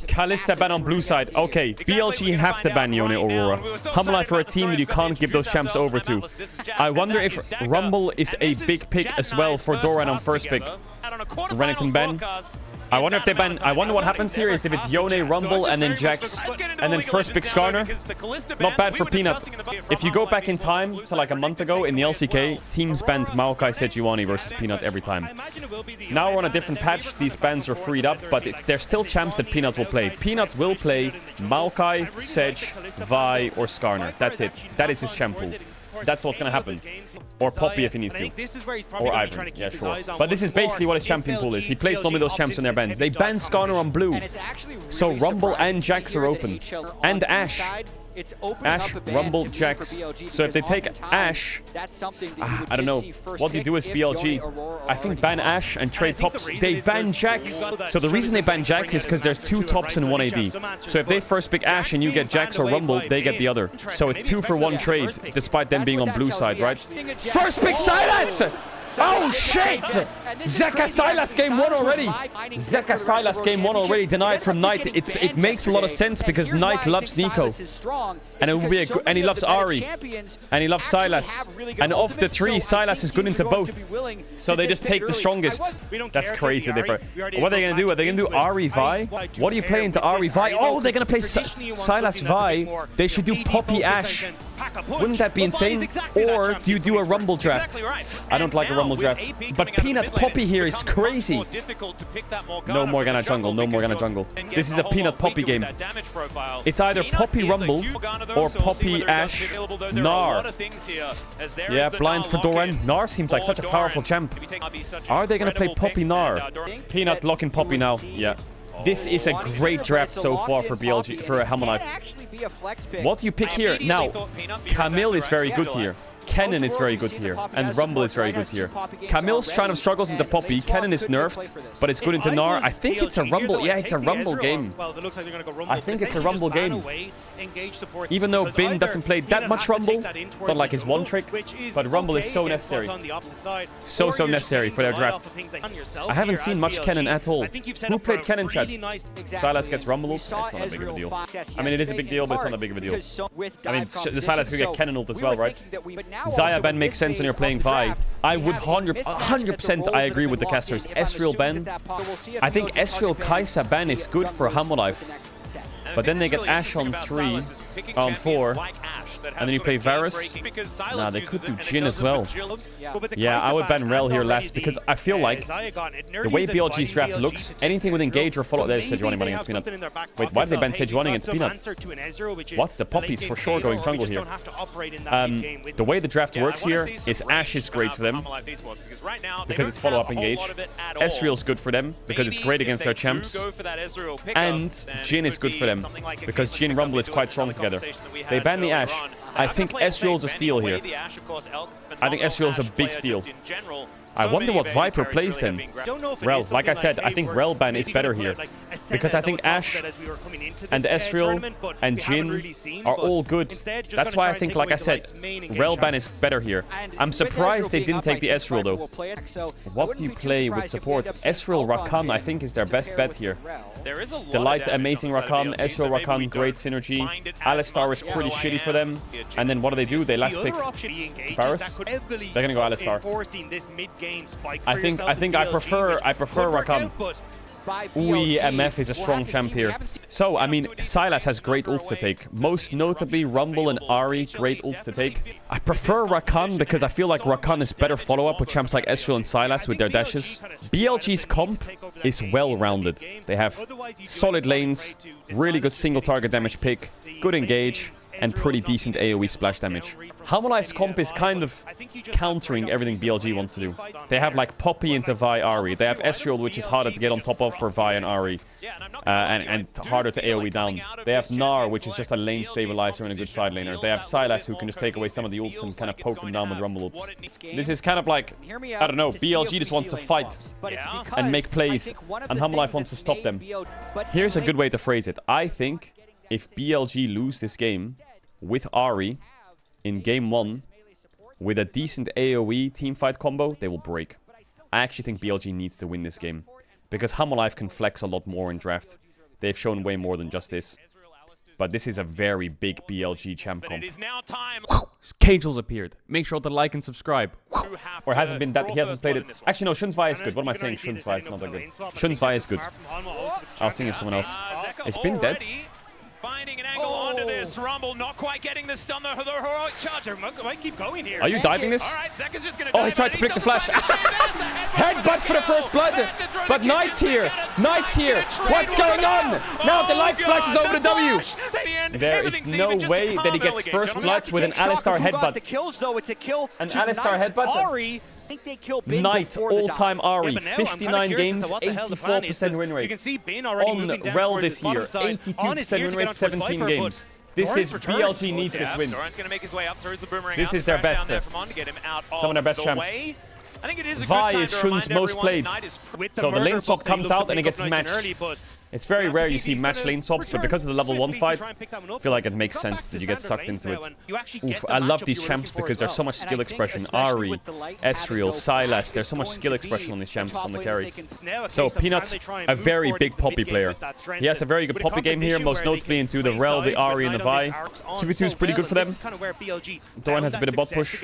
Kalista ban on blue side. Okay, BLG have to ban Yone Aurora. Humble Life are a team that you can't give those champs over to. I wonder if Rumble is a big pick as well for Doran on first pick. Renekton ban. I wonder if they ban... I wonder what happens here is if it's Yone, Rumble, and then Jax, and then first pick Skarner. Not bad for Peanut. If you go back in time to like a month ago in the LCK, teams banned Maokai Sejuani versus Peanut every time. Now we're on a different patch. These bans are freed up, but they're still champs that Peanut will play. Peanut will play Maokai, Sej, Vi, or Skarner. That's it. That is his champ pool. That's what's going to happen. Or Poppy if he needs to. Or Ivern. Yeah, sure. But this is basically what his champion pool is. He plays normally those champs in their bans. They ban Skarner on blue. So Rumble and Jax are open. And Ashe. Ashe, Rumble, Jax. So if they take Ashe, I don't know. What do you do as BLG? I think ban Ashe and trade tops. They ban Jax. So the reason they ban Jax is because there's 2 tops and 1 AD. So if they first pick Ashe and you get Jax or Rumble, they get the other. So it's 2 for 1 trade, despite them being on blue side, right? First pick Sylas! Oh shit! Zeka Sylas game 1 already! Zeka Sylas game 1 already denied from Knight. It makes a lot of sense because Knight loves Nico. And it will be and he loves Ahri. And he loves Sylas. And of the 3, Sylas is good into both. So they just take the strongest. That's crazy different. What are they gonna do? Are they gonna do Ahri Vi? What do you play into Ahri Vi? Oh, they're gonna play Sylas Vi. They should do Poppy Ashe. Wouldn't that be insane? Or do you do a Rumble draft? I don't like a Rumble draft. But Peanut Poppy here is crazy. No Morgana jungle. No Morgana jungle. This is a Peanut Poppy game. It's either Poppy Rumble or Poppy Ashe Gnar. Yeah, blind for Doran. Gnar seems like such a powerful champ. Are they going to play Poppy Gnar? Peanut locking Poppy now. Yeah. This is a great draft so far for BLG, for Humble Life. What do you pick here? Now, Camille is very good here. Kennen is very good here. And Rumble is very good here. Camille's trying to struggles into Poppy. Kennen is nerfed, but it's good into Gnar. I think it's a Rumble. Yeah, it's a Rumble game. I think it's a Rumble game. Even though Bin doesn't play that much Rumble, not like his one trick, but Rumble is so necessary. So necessary for their draft. I haven't seen much Kennen at all. Who played Kennen, chat? Sylas gets Rumble ult. It's not a big of a deal. I mean, it is a big deal, but it's not a big of a deal. I mean, the Sylas could get Kennen ult as well, right? Xayah ban makes sense when you're playing Vi. I would 100% I agree with the casters. Ezreal ban. I think Ezreal Kai'Sa ban is good for Humble Life. But then they get Ashe on 3, on 4, and then you play Varus. Nah, they could do Jhin as well. Yeah, I would ban Rel here last because I feel like the way BLG's draft looks, anything with Engage or follow... There's Sejuani running against Peanut. Wait, why did they ban Sejuani against Peanut? What? The Poppy's for sure going jungle here. The way the draft works here is Ashe is great for them because it's follow-up Engage. Ezreal's good for them because it's great against their champs. And Jhin is good for them because Jhin and Rumble is quite strong together. They ban the Ashe. I think Ezreal's a steal here. I think Ezreal's a big steal. I wonder what Viper plays then. Rel, like I said, I think Rel ban is better here. Because I think Ashe and Ezreal and Jhin are all good. That's why I think, like I said, Rel ban is better here. I'm surprised they didn't take the Ezreal though. What do you play with support? Ezreal Rakan, I think, is their best bet here. Delight, amazing Rakan. Ezreal Rakan, great synergy. Alistar is pretty shitty for them. And then what do? They last pick Paris. They're gonna go Alistar. I think I prefer Rakan. Ui, MF is a strong champ here. So, I mean, Sylas has great ults to take. Most notably, Rumble and Ahri, great ults to take. I prefer Rakan because I feel like Rakan is better follow-up with champs like Ezreal and Sylas with their dashes. BLG's comp is well-rounded. They have solid lanes, really good single target damage pick, good engage, and pretty decent AoE splash damage. Humble Life's comp is kind of countering everything BLG wants to do. They have like Poppy into Vi Ahri. They have Ezreal, which is harder to get on top of for Vi and Ahri. And harder to AoE down. They have Gnar, which is just a lane stabilizer and a good side laner. They have Sylas, who can just take away some of the ults and kind of poke them down with Rumble ults. This is kind of like, I don't know, BLG just wants to fight and make plays. And Humble Life wants to stop them. Here's a good way to phrase it. I think if BLG lose this game with Ahri in game 1 with a decent AoE teamfight combo, they will break. I actually think BLG needs to win this game because Humble Life can flex a lot more in draft. they've shown way more than just this. But this is a very big BLG champ comp. Caedrel's appeared. Make sure to like and subscribe. Or hasn't been that, he hasn't played it. Actually, no, Shunsvai is good. What am I saying? Shunsvai is not that good. Shunsvai is good. I was thinking of someone else. It's been dead. Finding an angle onto this. Rumble not quite getting the stun. The heroic charger might keep going here. Are you diving this? All right, Zeka's just gonna he tried to flick the flash. Headbutt for the first blood. But Knight's here. Knight's here. What's going on? Now the light flashes over the W. There is no way that he gets first blood with an Alistar headbutt. An Alistar headbutt? Knight, all-time Ari, 59 games, 84% win rate. On Rel this year, 82% win rate, 17 games. This is BLG needs this win. This is their best. Some of their best champs. Vi is Shun's most played. So the lane swap comes out and it gets matched. It's very rare you see match lane swaps, but because of the level 1 fight, I feel like it makes sense that you get sucked into it. Oof, I love these champs because there's so much skill expression. Ahri, Ezreal, Sylas, there's so much skill expression on these champs, on the carries. So Peanut's a very big Poppy player. He has a very good Poppy game here, most notably into the Rel, the Ahri, and the Vi. 2v2 is pretty good for them. Doran has a bit of bot push.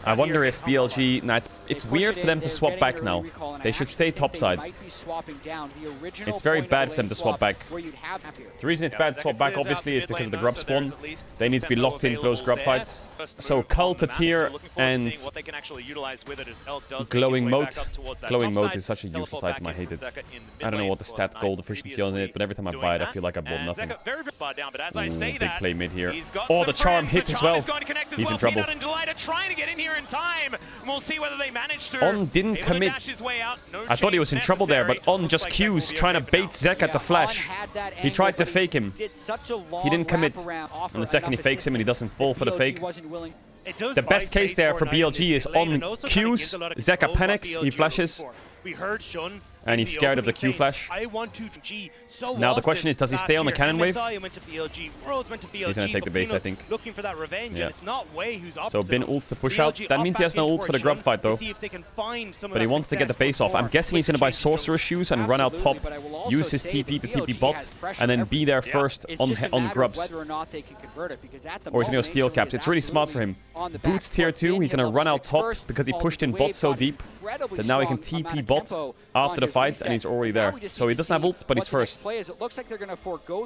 I wonder if BLG... Nah, it's weird for them to swap back now. They should stay topside. It's very bad for them to swap back. The reason it's bad to swap back, obviously, is because of the Grub spawn. They need to be locked in for those Grub fights. So Cull to tier and glowing moat. Glowing moat is such a useless item, I hate it. I don't know what the stat gold efficiency on it, but every time I buy it, I feel like I bought nothing. Ooh, big play mid here. Oh, the charm hit as well. He's in trouble. On didn't commit. I thought he was in trouble there, but On just Qs, trying to bait Zeka to flash. He tried to fake him. He didn't commit. And the second he fakes him and he doesn't fall for the fake. The best case there for BLG is On Qs, Zeka panics, he flashes. And he's scared of the Q flash. Now the question is, does he stay on the cannon wave? He's gonna take the base, I think. Yeah. So Bin ults to push out. That means he has no ult for the Grub fight though. But he wants to get the base off. I'm guessing he's gonna buy Sorcerer Shoes and run out top, use his TP to TP bot, and then be there first on Grubs. Or he's gonna go steal caps. It's really smart for him. Boots tier 2, he's gonna run out top because he pushed in bot so deep that now he can TP bot after the fight, and he's already there. So he doesn't have ult, but he's first.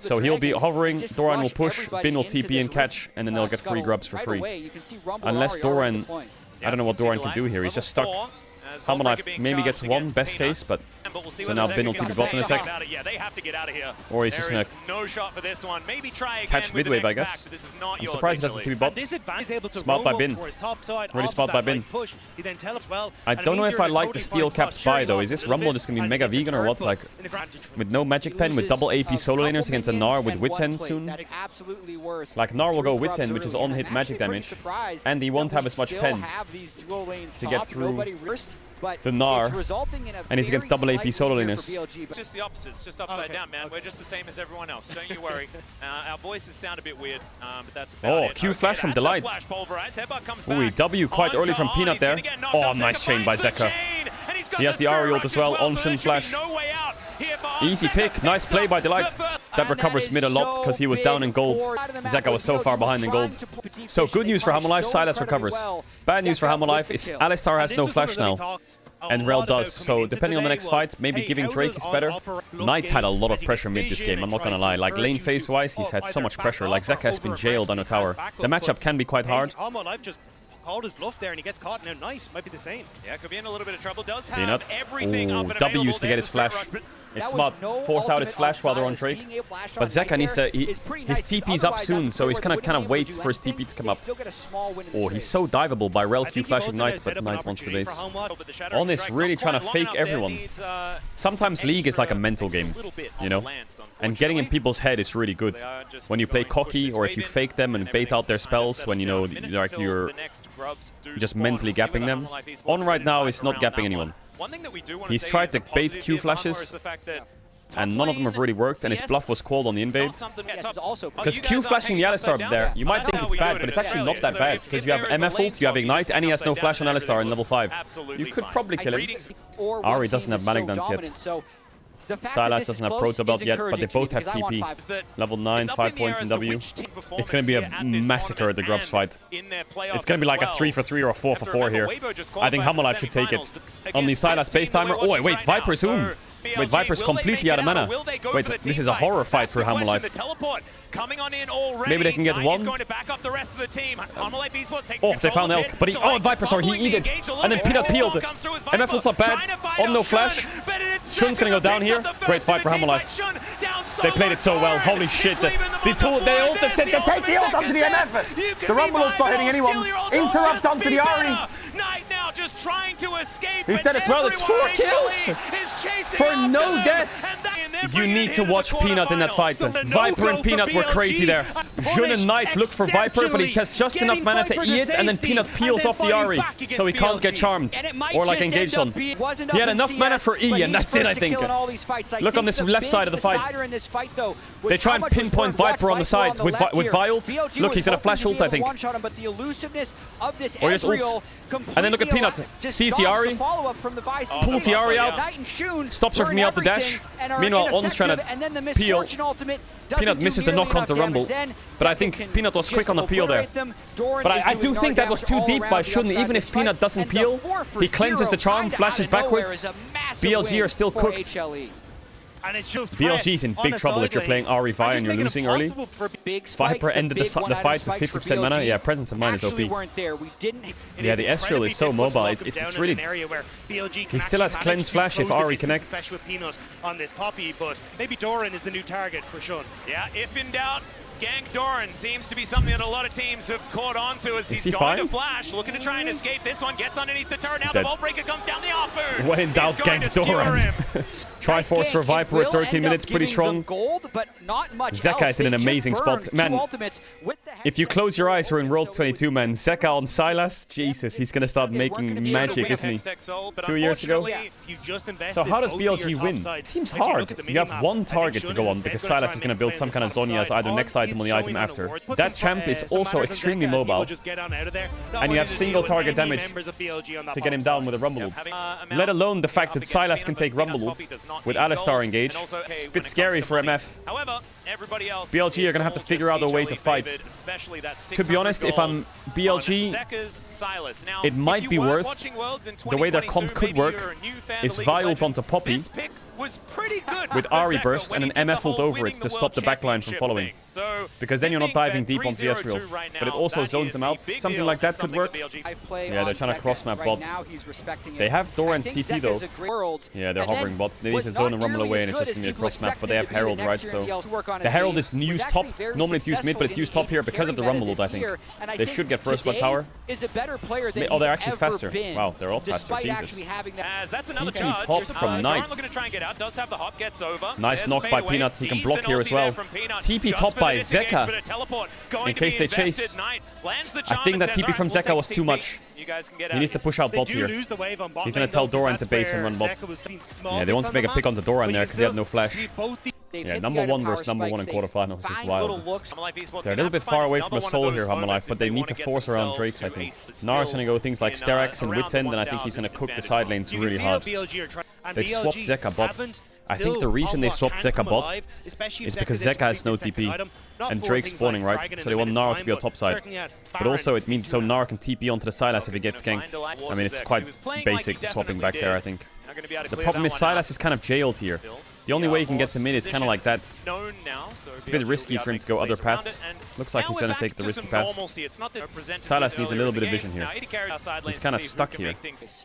So he'll be hovering, Doran will push, Bin will TP and catch, and then they'll get free Grubs for free. Unless Doran... I don't know what Doran can do here, he's just stuck. Hammerknife maybe gets one, best case, but... So now Bin will TP bot in a sec. Or he's just gonna catch midwave, I guess. I'm surprised he doesn't TP bot. Smart by Bin. Really smart by Bin. I don't know if I like the steel caps buy though. Is this Rumble just gonna be mega vegan or what? Like, with no magic pen, with double AP solo laners against a Gnar with Wit's End soon? Like, Gnar will go Wit's End, which is on-hit magic damage. And he won't have as much pen to get through the Gnar, and he's against double AP solo laners. Just the opposites, just upside down, man. We're just the same as everyone else. Don't you worry. Our voices sound a bit weird, but that's about it. Q flash from Delight. Ooh, W quite early from Peanut there. Oh, nice chain by Zeka. He has the Ahri ult as well. On Shun flash. Easy pick. Nice play by Delight. That recovers mid a lot because he was down in gold. Zeka was so far behind in gold. So good news for Hammerknife, Sylas recovers. Bad news for Hammerknife is Alistar has no flash now. And Rel does, so depending on the next fight, maybe giving Drake is better. Knight's had a lot of pressure mid this game, I'm not gonna lie. Like, lane phase-wise, he's had so much pressure. Like, Zeka has been jailed on a tower. The matchup can be quite hard. Called his bluff there and he gets caught now. Nice, might be the same. Yeah, could be in a little bit of trouble. Does have Peanut. everything up and W used to get his flash. It's smart. Force out his flash while they're on Drake. But Zeka needs to... his TP's up soon, so he's gonna kind of wait for his TP to come up. Oh, he's so diveable by Rel Q flashing Knight, but Knight wants the base. On is really trying to fake everyone. Sometimes League is like a mental game, you know? And getting in people's head is really good. When you play cocky, or if you fake them and bait out their spells, when you know, like, you're just mentally gapping them. On right now is not gapping anyone. He's tried to bait Q flashes, and none of them have really worked, and his bluff was called on the invade. Because Q flashing the Alistar up there, you might think it's bad, but it's actually not that bad. Because you have MF ult, you have Ignite, and he has no flash on Alistar in level 5. You could probably kill him. Ahri doesn't have Manic Dance yet. Silas doesn't have Proto Belt yet, but they both have TP. Level 9, 5 points in W. It's going to be a massacre at the Grubs fight. It's going to be like a 3-for-3 or a 4-for-4 here. I think Hammerlife should take it. On the Silas Space Timer. Oh, wait, Viper's Zoom. Wait, Viper's completely out of mana. Wait, this is a horror fight for Hammerlife. Maybe they can get one. Oh, they found Elk. But Viper, sorry, he eated. And then Peanut peeled it. MF ult's not bad. On no flash. Shun's gonna go down here. Great fight for Hammerlife. They played it so well. Holy shit. They take the ult onto the MF. The Rumble ult's not hitting anyone. Interrupt onto the Ari. Instead as well, it's 4 kills. For no deaths. You need to watch Peanut in that fight. Viper and Peanut were crazy there. Jun and Knight look for Viper, but he has just enough mana to E it, and then Peanut peels off the Ari, so he can't get charmed or like engaged on. He had enough mana for E, and that's it, I think. Look on this left side of the fight. They try and pinpoint Viper on the side with Violed. Look, he's got a flash ult, I think. Or just ults. And then look at Peanut. Sees the Ari. Pulls the Ari out. Stops her from me out the dash. Meanwhile, On's trying to peel. Peanut misses the knock onto Rumble. But I think Peanut was quick on the peel there. But I do think that was too deep by Shun. Even if Peanut doesn't peel, he cleanses the charm, flashes backwards. BLG are still cooked. BLG's in big trouble if you're playing Ari Vi and you're losing early. Viper ended the fight with 50% mana. Yeah, Presence of Mind is OP. Yeah, the Ezreal is so mobile. It's really... He still has Cleanse Flash if Ari connects. On this Poppy, but maybe Doran is the new target for Shun. Yeah, if in doubt, gank Doran seems to be something that a lot of teams have caught on to as he's going to flash, looking to try and escape. This one gets underneath the turret. Now the Vault Breaker comes down the offer. When in doubt, gank Doran. Triforce for Viper at 13 minutes, pretty strong. Zeka is in an amazing spot. Man, if you close your eyes, we're in Worlds 22, man. Zeka on Sylas, Jesus, he's going to start making magic, isn't he? 2 years ago. So how does BLG win? It seems hard. You have one target to go on because Sylas is going to build some kind of Zonya as either next item or the item after. That champ is also extremely mobile. And you have single target damage to get him down with a Rumble ult. Let alone the fact that Sylas can take Rumble ult with Alistar engaged. It's a bit scary for MF. BLG are going to have to figure out a way to fight. To be honest, if I'm BLG, it might be worth, the way their comp could work, is Violed onto Poppy with Ari Burst and an MF ult over it to stop the backline from following. Because then you're not diving deep onto the Ezreal. But it also zones them out. Something like that could work. Yeah, they're trying to cross-map bot. They have Doran's TP though. Yeah, they're hovering bot. They need to zone and Rumble away and it's just going to be a cross-map. But they have Herald, right? So the Herald is used top. Normally it's used mid, but it's used top here because of the Rumble ult, I think. They should get first blood tower. Oh, they're actually faster. Wow, they're all faster. Jesus. TP top from Knight. Nice knock by Peanut. He can block here as well. TP top by Zeka in case they chase. I think that TP from Zeka was too much. He needs to push out bot here. He's going to tell Doran to base and run bot. Yeah, they want to make a pick onto Doran there because they have no flash. Yeah, #1 versus #1 in quarterfinals is wild. They're a little bit far away from a soul here, Hammerlife, but they need to force around Drakes, I think. Nara's going to go things like Sterak's and Wit's End, and I think he's going to cook the side lanes really hard. They swapped Zeka bot. I think the reason they swapped Zeka bot is because Zeka has no TP and Drake's spawning, right? So they want Nara to be on top side. But also it means so Nara can TP onto the Sylas if he gets ganked. I mean, it's quite basic swapping back there, I think. The problem is Sylas is kind of jailed here. The only way he can get to mid is kind of like that. It's a bit risky for him to go other paths. Looks like he's going to take the risky path. Sylas needs a little bit of vision here. He's kind of stuck here.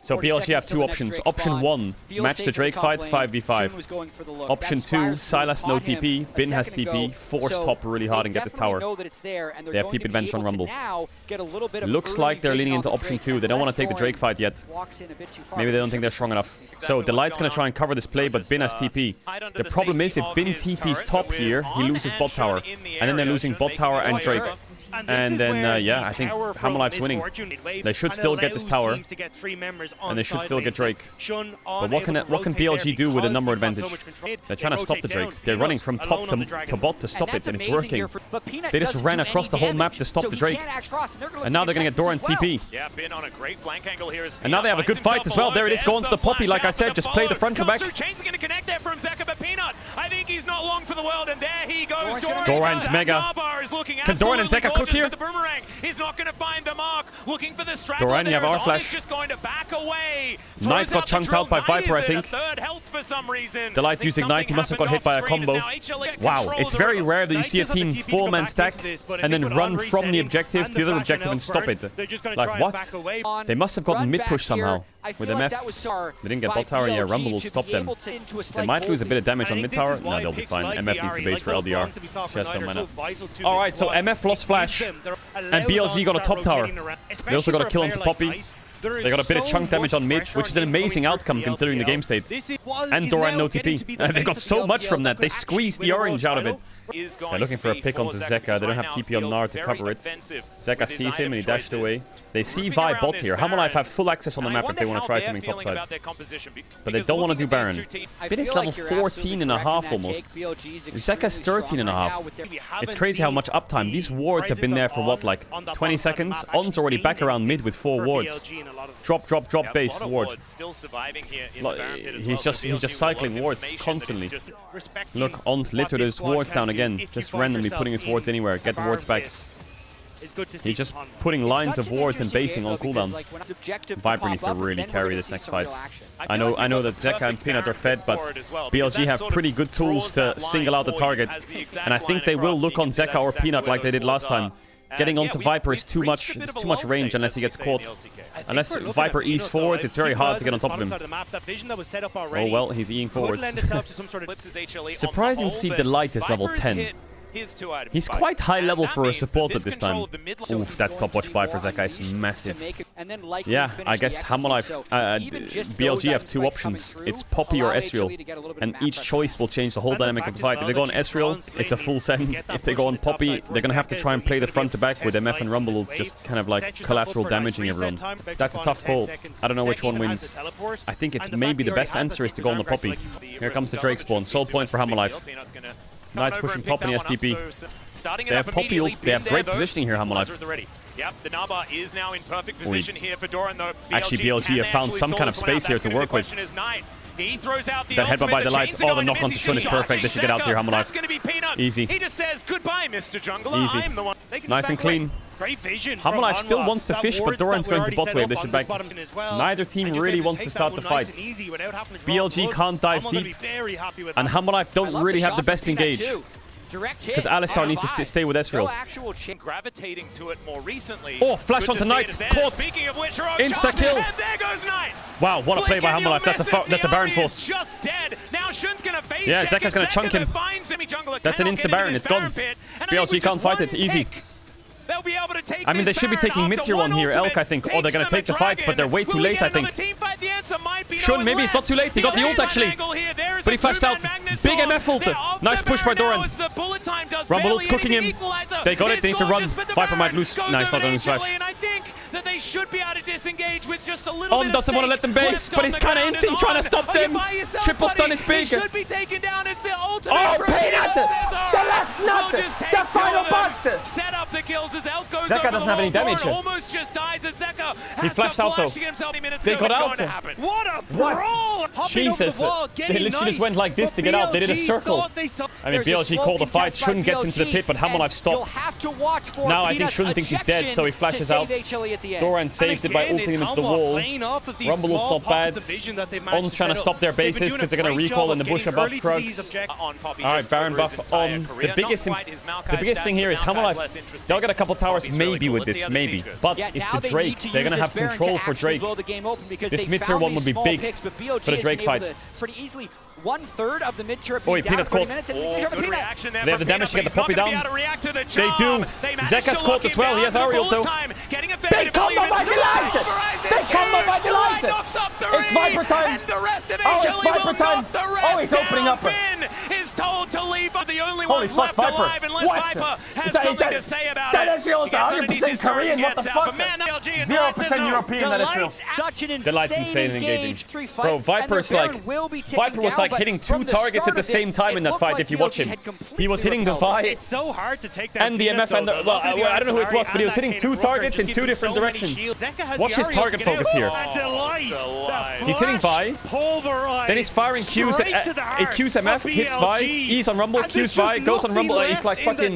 So BLG have two options. Option 1, match the Drake fight, 5v5. Option 2, Sylas no TP, Bin has TP, force top really hard and get this tower. They have TP advantage on Rumble. Looks like they're leaning into option 2. They don't want to take the Drake fight yet. Maybe they don't think they're strong enough. So Delight's going to try and cover this play, but Bin has TP. The problem is if Bin TP's top here, he loses bot tower. And then they're losing bot tower and Drake. And then, yeah, I think Hamalife's winning. They should still get this tower. And they should still get Drake. But what can BLG do with a number advantage? They're trying to stop the Drake. They're running from top to bot to stop it, and it's working. They just ran across the whole map to stop the Drake. And now they're going to get Doran's TP. And now they have a good fight as well. There it is, going to the Poppy, like I said. Just play the front to back. Chain's going to connect there from Zeka, but Peanut, I think he's not long for the world, and there he goes. Doran's mega. Can Doran and Zeka cook here? The boomerang. He's not going to find the Marc. Looking for the straggler. Doran, you have our flash. Just going to back away. Knight's got chunked out by Viper, I think. The Light using Knight, he must have got hit by a combo. Wow, it's very rare that you see a team 4-man stack and then run from the objective to the other objective and stop it. Like, what? They must have gotten mid-push somehow with MF. They didn't get bot tower, yeah, Rumble will stop them. They might lose a bit of damage on mid tower. No, they'll be fine. MF needs to base for LDR. Just don't mana. Alright, so MF lost flash, and BLG got a top tower. They also got a kill onto Poppy. They got a bit of chunk damage on mid, which is an amazing outcome considering the game state. And Doran no TP. And they got so much from that. They squeezed the orange out of it. They're looking for a pick onto Zeka. They don't have TP on Nar to cover it. Zeka sees him and he dashed away. They see Vi bot here. Hamalife have full access on the map if they want to try something topside. But they don't want to do Baron. Bin is level 14.5 almost. Zeka's 13.5. It's crazy how much uptime. These wards have been there for what, like 20 seconds? On's already back around mid with 4 wards. Drop, drop, drop base ward. He's just cycling wards constantly. Look, On's littered his wards down again. Just randomly putting his wards anywhere. Get the wards back. He's just putting lines of wards and basing on cooldown. Viper needs to really carry this next fight. I know that Zeka and Peanut are fed, but BLG have pretty good tools to single out the target. And I think they will look on Zeka or Peanut like they did last time. Getting onto Viper is too much. It's too much range unless he gets caught. Unless Viper E's forwards, it's very hard to get on top of him. Oh well, he's Eing forwards. Surprising to see the Light is level 10. He's quite high level for a support at this time. Ooh, that stopwatch buy for Zeka is massive. Yeah, I guess Hamalife, BLG have 2 options. It's Poppy or Ezreal. And each choice will change the whole dynamic of the fight. If they go on Ezreal, it's a full send. If they go on Poppy, they're going to have to try and play the front to back with MF and Rumble just kind of like collateral damaging everyone. That's a tough call. I don't know which one wins. I think it's maybe the best answer is to go on the Poppy. Here comes the Drake spawn. Soul points for Hamalife. Knight's pushing top in the STP. They have Poppy ult. They have great positioning here, Hamalife. Yep, the Naba is now in perfect position here for Doran, though. Actually, BLG have found some kind of space here to work with. He throws out the that headbutt by the Lights. Oh, the knock on to Shun is perfect. They should get out here, Hamalife. Easy. He just says, goodbye, Mr. Jungler. Easy. I'm the one. Nice and clean. Great vision. Hamalife still wants to fish, but Doran's going to bot wave. They should back. Neither team really wants to start the fight. BLG can't dive deep. And Hamalife don't really have the best engage. Because Alistar needs to stay with Ezreal. Gravitating to it more recently. Oh, flash onto Knight. Caught. Insta kill. Wow, what a play by Hamalife. That's a Baron force. Yeah, Zeka's going to chunk him. That's an insta Baron. It's gone. BLG can't fight it. Easy. I mean, they should be taking mid-tier 1 here, Elk, I think. Oh, they're going to take the fight, but they're way too late, I think. Shun, maybe it's not too late. He got the ult, actually. But he flashed out. Big MF ult. Nice push by Doran. Rumble ult's cooking him. They got it. They need to run. Viper might lose. Nice, not going to flash. On doesn't want to let them base, but he's kind of inting, trying to stop them. Triple stun is big. Oh, Peanut! The last nut! The final bastard! Zeka doesn't have any damage here. He flashed out though. They got out. What a brawl! Jesus. They literally just went like this to get out. They did a circle. I mean, BLG called the fight. Shun gets into the pit, but Hamalife stopped. Now I think Shun thinks he's dead, so he flashes out. Doran saves it by ulting him into the wall. Rumble ult's not bad. On's trying to stop their bases because they're going to recall in the bush above Krugs. Alright, Baron buff on. The biggest thing here is Hamalife. They'll get a couple towers maybe with this, maybe. But it's the Drake. They're going to have control for Drake. This mid-tier 1 would be big for the Drake fight. One-third of the mid-tier. Oh, Peanut caught. They have the damage to get the Poppy down. They do. Zeka's caught as well. He has Ariel though. Big combo by Delight! Big combo by Delight! It's Viper time! Oh, it's Viper time! Oh, he's opening up. told to leave, but the only Holy ones fuck, left Viper. alive unless What? Viper has That- something that- to say about that it. Ezreal is He gets 100% underneath his turret Korean, and what the gets out, fuck? but man, that LG is 0% no. European, that Ezreal. Such an The light's insane and engaging. Bro, Viper's like... Viper was like hitting 2 targets at the same time in that fight if you watch him. He was hitting the Vi It's so hard to take down and the MF and the... Well, I don't know who it was, but he was hitting 2 targets in 2 different directions. Watch his target focus here. He's hitting Vi. Then he's firing Q's at Q's MF, hits Vi, E's on Rumble, Q's Vi, goes on Rumble, he's like fucking...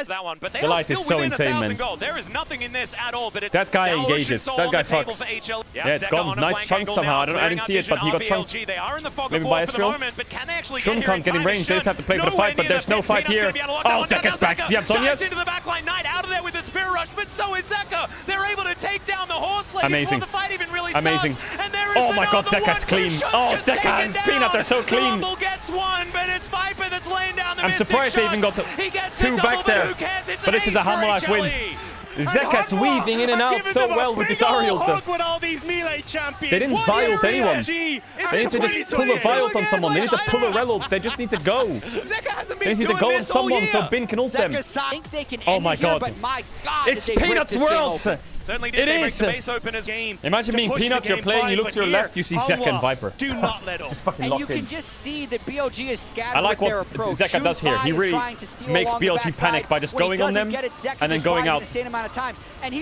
That one, but they The are light still is so within insane, 1,000 man. gold. There is nothing in this at all, but it's That guy Dallas engages. Should That guy on the table fucks. for HL. Yeah, it's Zeka gone. on a Nice flank chunk angle somehow. now, I didn't clearing see it, vision but he got of chunked. BLG. They are in the fog Maybe of by war for the Ezreal. moment, but can they actually Shun get here can't get in range. They just have to play for the fight, but there's no fight here. Oh, Zeka's back. Yep, Sonya's. Into the backline, Knight out of there with the Spirit Rush, but so is Zeka. They're able to take down the horse lady Amazing. before the fight even really Amazing. starts. And there is Oh my god, another Zeka's one. clean. Shots Oh, just Zeka taken and down. Peanut, they're so clean. Rumble gets one, but it's Viper that's laying down the I'm mystic surprised they even got shots. He gets 2 a back double, but there. who cares? It's But an this is a ace for Hammerlife win. HLE. Zeka's weaving in and out so well with this aerial ult. They didn't Vi ult anyone. They need to just pull a Vi ult on someone. They need to pull a Rel ult. They just need to go. Zeka hasn't They been need to doing go on this all someone year. so Bin can ult them. Oh my god. It's Peanut's world. Certainly did. It They break is. the base openers game. Imagine being Peanut, you're playing, you look to your left, you see Zeka and Viper. Do not let up. Just fucking And you locked in. can just see that BLG is scattered I like with their what approach. Zeka does here. He really makes BLG panic by just going on them and then going out.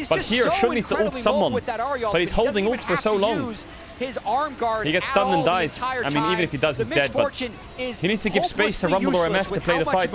But here, Shun needs to ult someone. But he's holding ult for so long. His arm guard He gets stunned and dies. I mean, even if he does, he's dead. But he needs to give space to Rumble or MF to play the fight.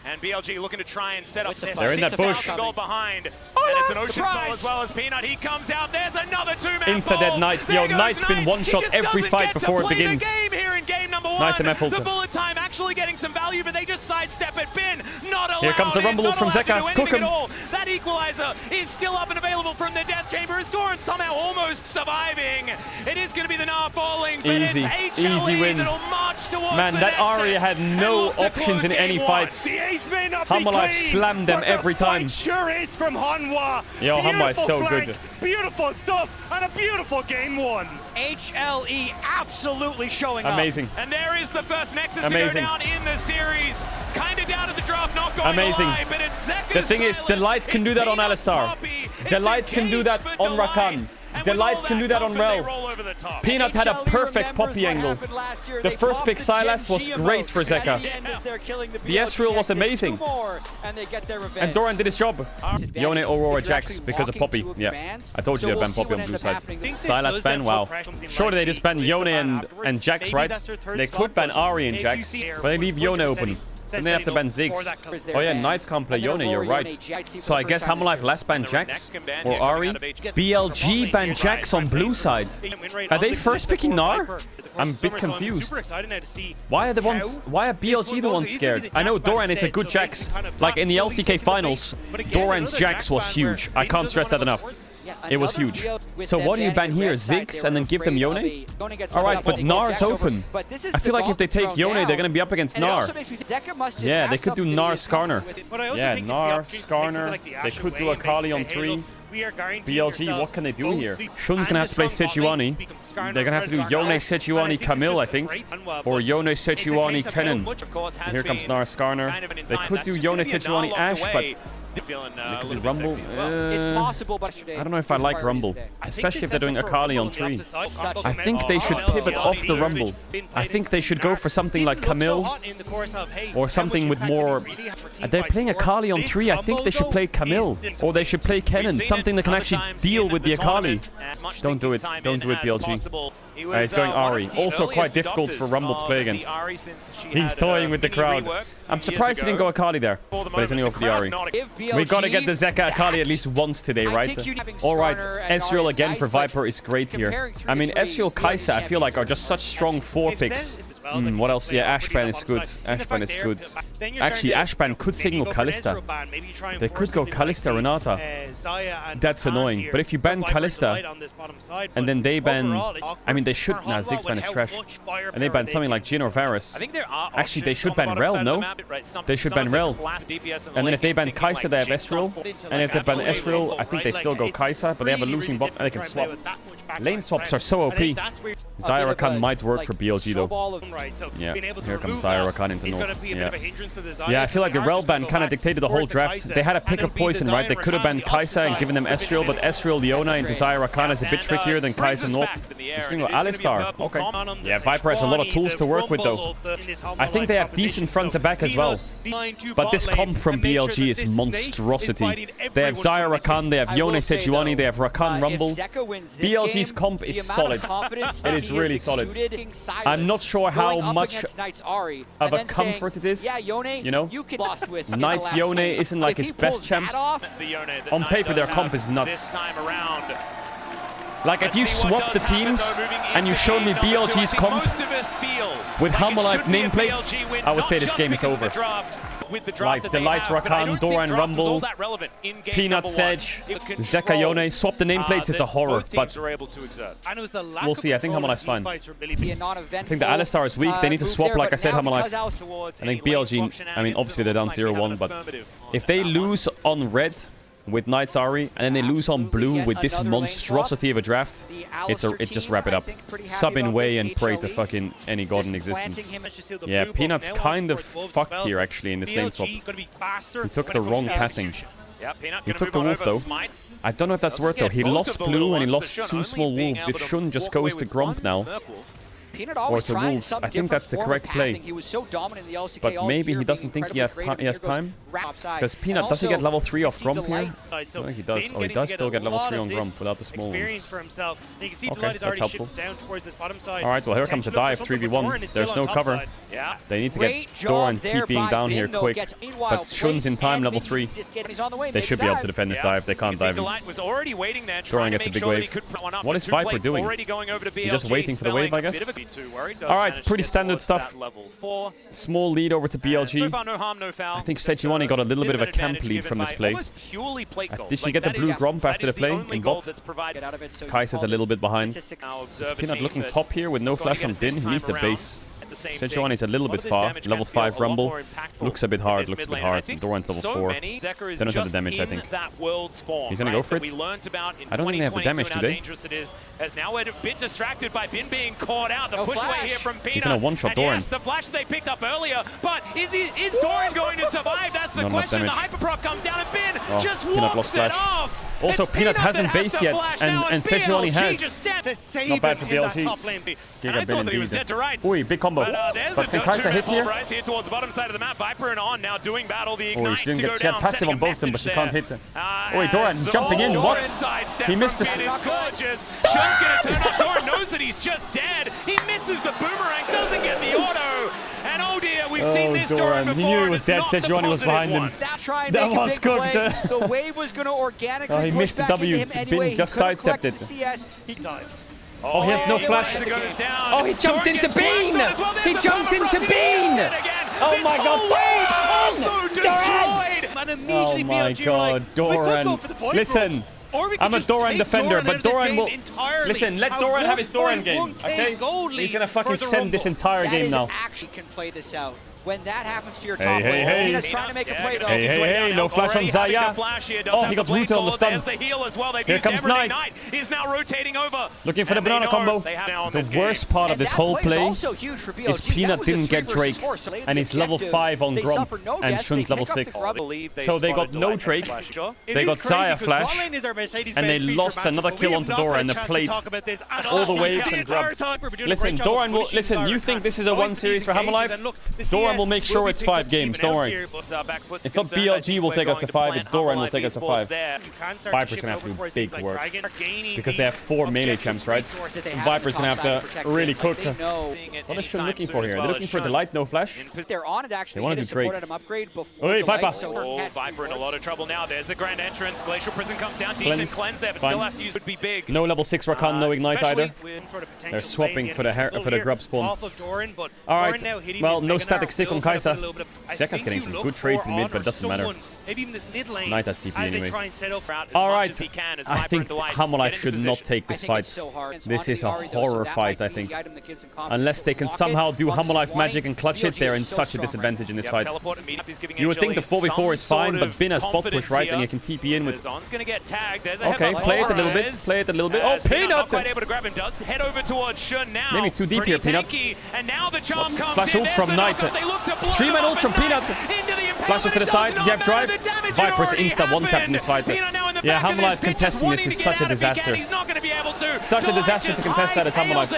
And BLG looking to try and set up this. They're in that bush. Goal behind. And it's an Ocean Soul as well as Peanut. He comes out. There's another 2-man Insta-dead Knight. Yo, Knight's been one-shot every fight before it begins. Nice MF ult. The bullet time actually getting some value, but they just sidestep it. Bin not allowed. Here comes the Rumble ult from Zeka. Cook him. That equalizer is still up and available from the Death Chamber. Is Doran somehow almost surviving? It is going to be the Gnar falling, but Easy. it's Easy HLE win. that'll march towards Man, the that Nexus Arya had and no look to options close in any game fights. Hammerlife slammed them every time. Sure is from Hanwha. Yo, Hanwha is so good. Beautiful stuff and a beautiful game one. HLE absolutely showing up. Amazing. And there is the first Nexus Amazing. to go down in the series. Kind of down at the draft, not going Amazing. live, but it's Zeka's The thing is, the Silas. Light can do that on It's Alistar. Poppy. The It's Light can do engaged that for on Delight. Rakan. And The with Light all can that do that on comfort, they Rel. roll over the top. Peanut had a perfect Poppy angle. The first pick Silas was great for Zeka. The Ezreal was amazing. And Doran did his job. Yone, Aurora, Jax because of Poppy. Yeah, I told you they banned Poppy on blue side. Silas ban, wow. Surely they just ban Yone and Jax, right? They could ban Ahri and Jax, but they leave Yone open. Then they have to ban Ziggs. Oh yeah, nice gameplay, Yone, you're right. So I guess Hammerlife last ban Jax or Ahri. BLG ban Jax on blue side. Are they first picking Gnar? I'm a bit confused. Why are BLG the ones scared? I know Doran is a good Jax. Like in the LCK finals, Doran's Jax was huge. I can't stress that enough. It was huge. So what do you ban here? Ziggs and then give them Yone? Alright, but Gnar's open. I feel like if they take Yone, they're going to be up against Gnar. Yeah, they could do Gnar Skarner. Yeah, Gnar, Skarner. They could do Akali on 3. BLG, what can they do here? Shun's gonna have to play Sejuani. They're gonna have to do Yone, Sejuani, Camille, I think. Or Yone, Sejuani, Kennen. And here comes Gnar Skarner. They could do Yone, Sejuani, Ashe, but they could do Rumble. It's possible, but I don't know if I like Rumble, especially if they're doing Akali on 3. I think they should pivot off the Rumble. I think they should go for something like Camille or something with more... They're playing Akali on 3. I think they should play Camille or they should play Kennen, something that can actually deal with the Akali. Don't do it. Don't do it, BLG. He's going Ahri. Also quite difficult for Rumble to play against. He's toying with the crowd. I'm surprised he didn't go Akali there, but he's only over the Ahri. We gotta get the Zeka Akali at least once today, right? Alright, Ezreal again for Viper is great here. I mean, Ezreal, Kai'Sa, I feel like are just such strong 4 picks. What else? Yeah, Ashban is good. Ashban is good. Actually, Ashban could signal Kalista. They could go Kalista Renata. That's annoying. But if you ban Kalista, and then they ban... I mean, they should... Nah, Ziggs ban is trash. And they ban something like Jhin or Varus. Actually, they should ban Rel, no? They should ban Rel. And then if they ban Kai'Sa, they have Ezreal. And if they ban Ezreal, I think they still go Kai'Sa, but they have a losing bot and they can swap. Lane swaps are so OP. Xayah Rakan might work for BLG though. Yeah, here comes Xayah Rakan into North. Yeah, I feel like the Rel ban kind of dictated the whole draft. They had a pick of poison, right? They could have banned Kai'Sa and given them Ezreal, but Ezreal, Leona into Xayah Rakan is a bit trickier than Kai'Sa North. He's going to go Alistar. Okay. Yeah, Viper has a lot of tools to work with though. I think they have decent front to back as well. But this comp from BLG is monstrosity. They have Xayah Rakan, they have Yone Sejuani, they have Rakan Rumble. BLG's comp is solid. It is really solid. I'm not sure how much of a comfort it is, you know? Knights Yone isn't like his best champs. On paper, their comp is nuts. Like, if you swap the teams and you show me BLG's comp with Hamalife nameplates, I would say this game is over. Like the Lights Rakan, Dora and Rumble, Peanut Sedge, Zeka Yone. Swap the nameplates, it's a horror. But we'll see. I think Hamalife's fine. I think the Alistar is weak. They need to swap, like I said, Hamalife. I think BLG, I mean, obviously they're down 0-1, but if they lose on red with Knight's Ari, and then they lose on blue with this monstrosity of a draft, it's just wrap it up. Sub in way and pray to fucking any god in existence. Yeah, Peanut's kind of fucked here actually in this lane swap. He took the wrong pathing. He took the wolf though. I don't know if that's worth though. He lost blue and he lost 2 small wolves. If Shun just goes to Grump now, or to wolves, I think that's the correct play. But maybe he doesn't think he has time. Because Peanut, does he get level 3 off Grump here? I think he does. Oh, he does still get level 3 on Grump without the small ones. Okay, that's helpful. Alright, well here comes a dive, 3v1. There's no cover. They need to get Dora and keep being down here quick. But Shun's in time, level 3. They should be able to defend this dive. They can't dive him. Dora gets a big wave. What is Viper doing? He's just waiting for the wave, I guess? Alright, pretty standard stuff. Small lead over to BLG. I think Sejuani got a little bit of a camp lead from this play. Did she get the blue Grump after the play in bot? Kai'Sa's a little bit behind. Is Peanut looking top here with no flash on Din? He needs the base. Sejuani's a little bit far. Level 5 Rumble. Looks a bit hard, Doran's level 4. They don't have the damage, I think. He's gonna go for it. I don't think they have the damage today. He's gonna one-shot Doran. The flash they picked up earlier, but is Doran going to survive? That's the question. The hyperproc comes down and Bin just walks it off. Also, Peanut hasn't base yet, and Sejuani has. Not bad for BLG. Giga Bin indeed. Ui, big combo. But can Kai'Sa hit here? Here towards the bottom side of the map. Viper and On now doing battle. The Ignite she didn't get, she had passive on both of them, but she can't hit them. Oh, Doran jumping in. What? He missed the... Gorgeous. Shun's going to turn up. Doran knows that he's just dead. He misses the boomerang, doesn't get the auto. And oh dear, we've seen this Doran before. He knew he was dead. Sejuani was behind him. That was cooked. The wave was going to organically he missed the W. Bin just sidestepped it. He dived. Oh, he has no flash. Oh, he jumped into Bean! He jumped into Bean! Oh my god, also destroyed! Oh my god, Doran. Listen, I'm a Doran defender, but Doran will... Listen, let Doran have his Doran game, okay? He's gonna fucking send this entire game now. Actually can play this out. When that happens to your top lane, he's trying to make a play though. Hey, no flash on Xayah. Oh, he got rooted on the stun. Here comes Knight. He's now rotating over. Looking for the banana combo. The worst part of this whole play is Peanut didn't get Drake, and he's level 5 on Grump, and Shun's level 6. So they got no Drake, they got Xayah flash, and they lost another kill onto Dora in the plate. All the waves and grubs. Listen, Doran will... Listen, you think this is a 1 series for Hamalife? Doran will make sure it's 5 games, don't worry. It's not BLG will take us to 5, it's Doran will take us to 5. Viper's gonna have to do big work. Because they have 4 melee champs, right? Viper's gonna have to really cook. What is Shun looking for here? They're looking for Delight, no flash? They want to do Drake. Oh, wait, Viper! Oh, Viper in a lot of trouble now. There's the grand entrance. Glacial Prison comes down. Decent cleanse there, but still has to use would be big. No level 6 Rakan, no Ignite either. They're swapping for the Grub spawn. Alright, well, no static stick on Kai'Sa. Zeka's getting some good trades in mid, but it doesn't matter. Maybe even this mid lane. Knight has TP anyway. Alright, I think Hammerlife should not take this fight. This is a horror fight, I think. Unless they can somehow do Hammerlife magic and clutch it, they're in such a disadvantage in this fight. You would think the 4v4 is fine, but Bin has bot push, right? And you can TP in with... Okay, play it a little bit. Play it a little bit. Oh, Peanut! Maybe too deep here, Peanut. Flash ult from Knight. 3-man ult from Peanut. Flashes to the side. Does he have drive? Viper's insta one-tap in this fight. Yeah, Hammerlife contesting this is such a disaster. Such a disaster to contest that as Hammerlife.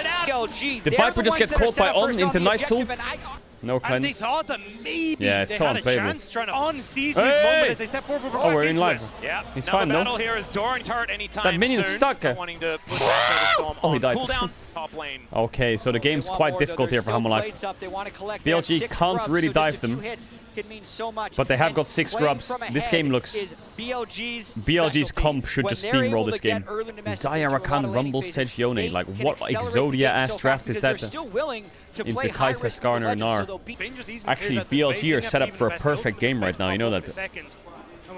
Did Viper just get caught by On into Knight's ult? No cleanse. They thought that maybe yeah, it's so unplayable. Hey! Oh, we're in live. Yeah. He's fine, no? That minion's stuck. Oh, he died. Okay, so the game's quite difficult here for Hammerlife. BLG can't really dive them, but they have got 6 grubs. This game looks... BLG's comp should just steamroll this game. Zaya, Rakan, Rumble, Sedge, Yone. Like, what Exodia-ass draft is that? Into Kai'Sa, Skarner, and Gnar. Actually, BLG are set up for a perfect game right now, you know that.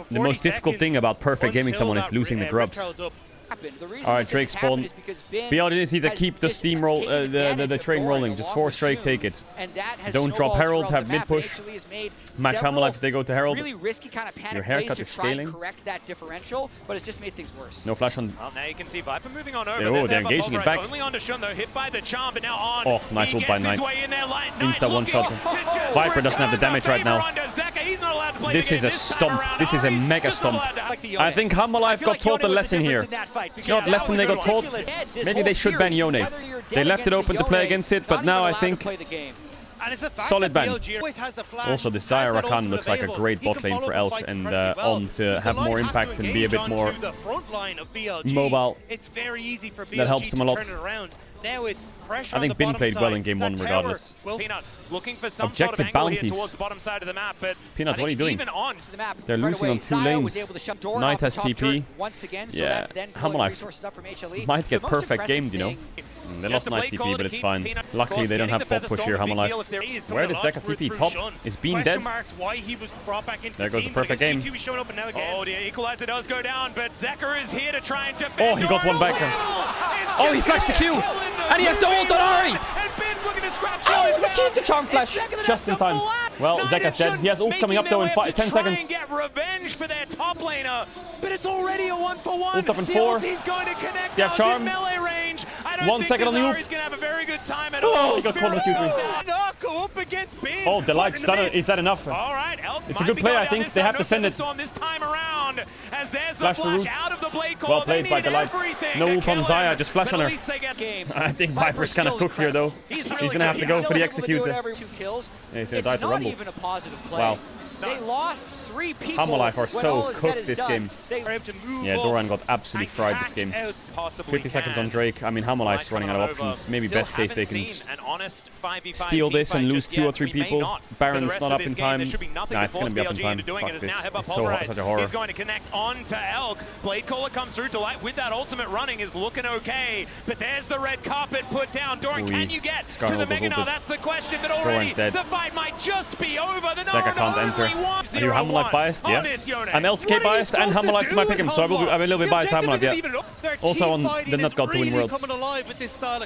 The most difficult thing about perfect gaming someone is losing the grubs. Alright, Drake spawn. BLG just needs to keep the steamroll, the train rolling. Just force Drake, take it. Don't drop Herald, have mid push. Match Hammerlife if they go to Herald. Your haircut is scaling. No flash on. Well, now you can see Viper moving on over. Oh, they're engaging it back. Only on to Shun, though, hit by the charm, but now On. Oh, nice ult by Knight. Insta one shot. Viper doesn't have the damage right now. This is a stomp. This is a mega stomp. I think Hammerlife got taught a lesson here. You know what lesson they got taught? Maybe they should ban Yone. They left it open to play against it, but now I think solid ban. Also, this Zaya Rakan looks like a great bot lane for Elk and On to have more impact and be a bit more mobile. That helps him a lot. I think Bin played well in game 1 regardless. Objective bounties. Peanut, what are you doing? They're losing on 2 lanes. Knight has TP. Yeah, Hammerlife might get perfect gamed, you know. They lost Knight TP, but it's fine. Luckily, they don't have bot push here, Hammerlife. Where did Zeka TP? Top? Is Bean dead? There goes the perfect game. Oh, the equalizer does go down, but Zeka is here to try and defend. Oh, he got one back. Oh, he flashed the Q! And he has the ult on Ari! Oh, the Q to charm flash! Just in time. Well, Zeka's dead. He has ult coming up though in 10 seconds. Get revenge for their top laner, but it's already a 1-for-1. Ult's up in 4. He's going to connect. Does he have charm? 1 second on the ult. Oh, he got caught on the Q3. Oh, Delight. Is that enough? All right, it's a good play, I think. They have to send it. This time around, as there's flash the root. out of the blade well played by Delight. No ult on Zaya, just flash on her. I think Viper's kind of cooked here though. He's going to have to go for the executor. Yeah, he's going to die to Rumble. Wow. They lost 3 people. Hammerlife are so cooked this game. Yeah, Doran got absolutely fried this game. 50 seconds on Drake. I mean, Hammerlife's running out of options. Maybe best case they can steal this and lose 2 or 3 people. Baron's not up in time. Nah, it's going to be up in time. Fuck this. It's such a horror. He's going to connect on to Elk. Blade Caller comes through. Delight with that ultimate running is looking okay. But there's the red carpet put down. Doran, can you get to the Mega Gnar? That's the question. But already the fight might just be over. Zeka can't enter. Are you Hammerlife biased? Yeah. I'm LCK biased and Hammerlife's my pick'em, so I'm a little bit biased Hammerlife, yeah. Also on the Nut God to win Worlds.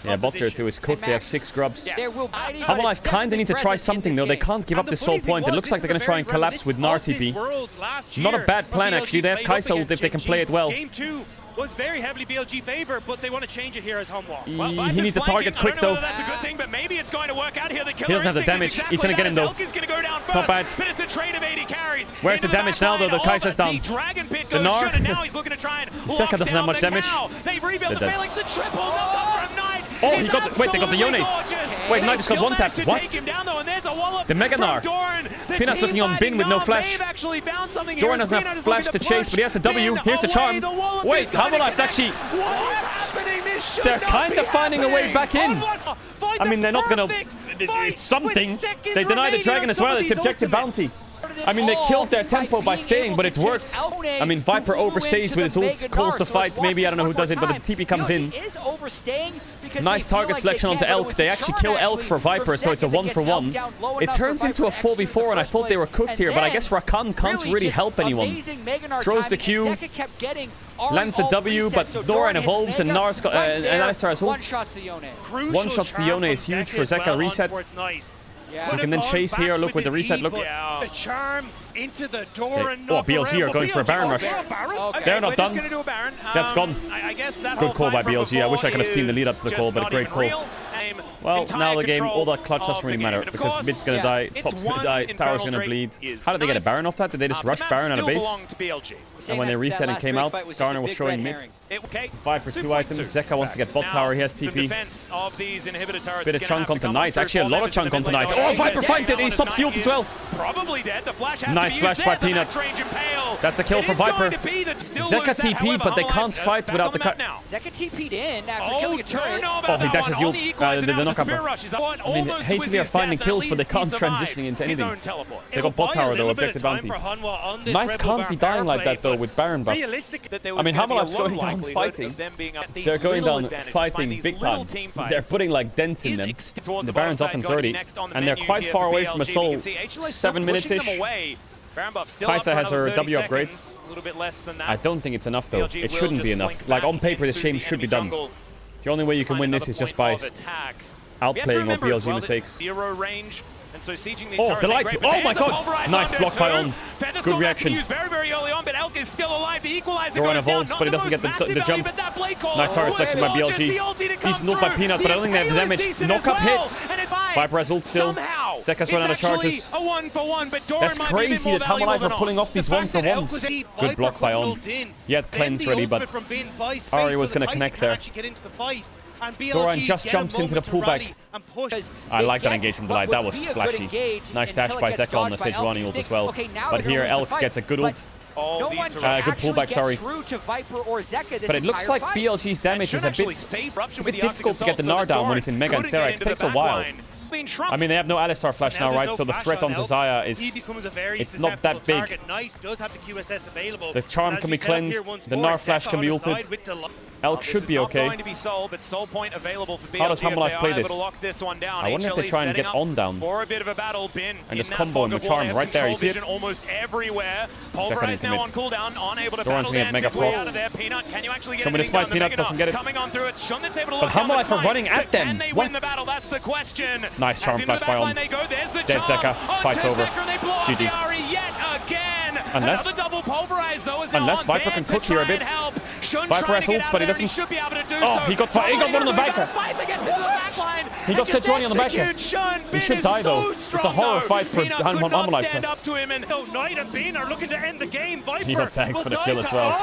Yeah, bot tier 2 is cooked. They have 6 grubs. Hammerlife kinda need to try something though. They can't give up this sole point. It looks like they're gonna try and collapse with Gnar TP. Not a bad plan actually. They have Kai'Sa ult if they can play it well. Was very heavily BLG favor, but they want to change it here as Homewalk. He needs to target quick though. That's a good thing, but maybe it's going to work out here. The he doesn't have the damage. He's going to get him though. Not bad. But it's a trade of 80 carries. Where's the damage now though? The Kai'Sa's down. The Gnar. Zeka doesn't have much damage. They rebuild the Phalanx, the triple from Knight. Oh, he got the, wait, they got the Yone. Wait, Knight just got one tap. What? The Mega Gnar. Peanut's looking on Bin with no flash. Doran doesn't have flash to chase, but he has the W. Here's the charm. Wait, Hammerlife's actually... They're kind of finding a way back in. I mean, they're not going to... It's something. They deny the dragon as well. It's objective bounty. I mean, they killed their tempo by staying, but it worked. I mean, Viper overstays with his ult, calls the fight. Maybe, I don't know who does it, but the TP comes in. Nice target selection onto Elk. They actually kill Elk for Viper, so it's a 1-for-1. It turns into a 4v4, and I thought they were cooked here, but I guess Rakan can't really help anyone. Throws the Q, lands the W, but Doran evolves, and Alistar has ult. One-shots the Yone is huge for Zeka reset. We can then chase here. Look with the reset. Look. The charm into the door and oh, BLG are going for a Baron rush. They're not done. That's gone. Good call by BLG. I wish I could have seen the lead up to the call, but a great call. Well, now the game, all that clutch doesn't really matter because mid's gonna die, top's gonna die, tower's gonna bleed. How did they get a Baron off that? Did they just rush Baron out of base? And when they reset and came out, Garner was showing mid. Viper 2 items. Zeka wants to get bot tower. He has TP. Bit of chunk onto Knight. Actually, a lot of chunk onto Knight. Oh, Viper finds it and he stops the ult as well. Nice flash by Peanut. That's a kill for Viper. Zeka TP, but they can't fight without the cut. Zeka TP'd in after killing a turret. Oh, he dashes the ult. The knock-up. I mean, Hazily are finding kills, but they can't transition into anything. They got bot tower though, objective bounty. Knight can't be dying like that though with Baron buff. I mean, Hamalife's going down fighting. They're going down fighting big time. They're putting like dents in them. The Baron's off in 30, and they're quite far away from a soul. 7 minutes-ish. Kaisa has her W upgrade. I don't think it's enough though. It shouldn't be enough. Like on paper, this game should be done. The only way you can win this is just by outplaying or BLG mistakes. Oh, Delight! Oh my god! Nice block by On. Good reaction. Doran evolves, but he doesn't get the jump. Nice target selection by BLG. He's nulled by Peanut, but I don't think they have the damage. Knock-up hits! Viper has ult still. Zeka's run out of charges. That's crazy that Hamalife are pulling off these 1-for-1s. Good block by On. He had cleanse ready, but Ari was going to connect there. Doran just jumps into the pullback. I like that engagement Delight. That was flashy. Nice dash by Zeka on the Sejuani ult as well. But here Elk gets a good ult. Good pullback, sorry. But it looks like BLG's damage is a bit difficult to get the Gnar down when he's in Mega and Sterak. It takes a while. I mean, they have no Alistar flash now, right? So the threat onto Xayah is... It's not that big. The charm can be cleansed. The Gnar flash can be ulted. Elk should be okay. How does Hamalife play this? I wonder if they try and get On down. And just combo him with charm right there. You see it? Zeka needs mid. Doran's gonna get mega proc. Show me the smite. Peanut doesn't get it. But Hamalife are running at them. What? Nice charm flash by On. Dead Zeka. Fight's over. GG. Unless Viper can cook here a bit. Viper has ult, but he doesn't. Oh, he got one on the backer. He got Sejuani on the backer. He should die though. It's a horror fight for Hamalife. He got tagged for the kill as well.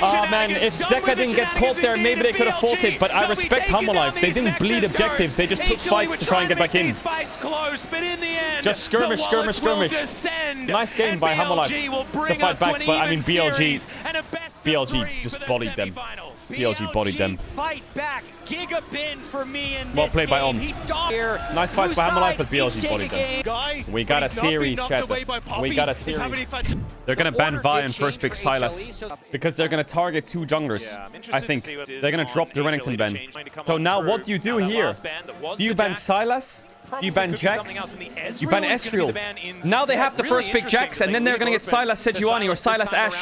Oh man, if Zeka didn't get caught there, maybe they could have fought it. But I respect Hamalife. They didn't bleed objectives. They just took fights to try and get back in. Just skirmish. Nice game by Hamalife to fight back, but I mean BLG just bodied them. BLG bodied them. Well played by On. Nice fights by Hamalife, but BLG bodied them. We got a series, chat. We got a series. They're going to ban Vi and first pick Sylas because they're going to target 2 junglers. I think they're going to drop the Renekton ban. So now what do you do here? Do you ban Sylas? You ban Jax, you ban Ezreal. Now they have to first pick Jax, and then they're going to get Sylas Sejuani or Sylas Ashe.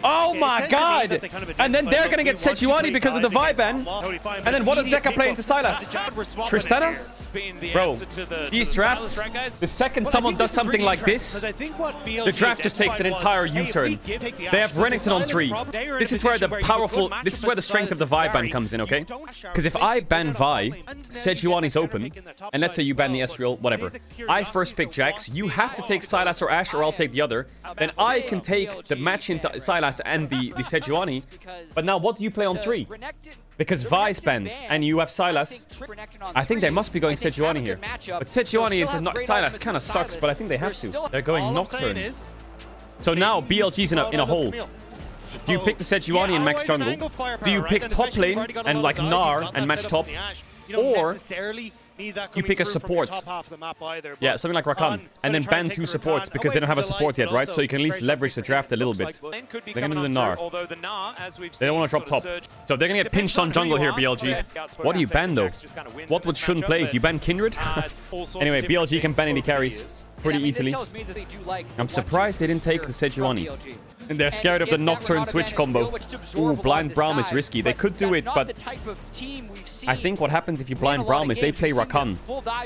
Oh my god! And then they're going to get Sejuani because of the Vi ban. And then what does Zeka play into Sylas? Tristana? Bro, these drafts, the second someone does something like this, the draft just takes an entire U-turn. They have Renekton on 3. This is where the strength of the Vi ban comes in, okay? Because if I ban Vi, Sejuani's open, and let's say you ban the Ezreal, whatever. I first pick Jax, you have to take Sylas or Ashe, or I'll take the other. Then I can take the match into Sylas and the Sejuani. But now what do you play on 3? Because Vi's banned, and you have Sylas. I think they must be going Sejuani here. But Sejuani into Sylas kind of sucks, but I think they have to. They're going Nocturne. So now BLG's in a hole. Do you pick the Sejuani and max jungle? Do you pick top lane and like Gnar and match top? Or you pick a support. Yeah, something like Rakan. And then ban 2 supports because they don't have a support yet, right? So you can at least leverage the draft a little bit. They're going to do the Gnar. They don't want to drop top. So they're going to get pinched on jungle here, BLG. What do you ban, though? What would shouldn't play? Do you ban Kindred? Anyway, BLG can ban any carries pretty easily. I'm surprised they didn't take the Sejuani. And they're scared of the Nocturne Twitch combo. Ooh, blind Braum is risky. They could do it, but I think what happens if you blind Braum is they play Rakan.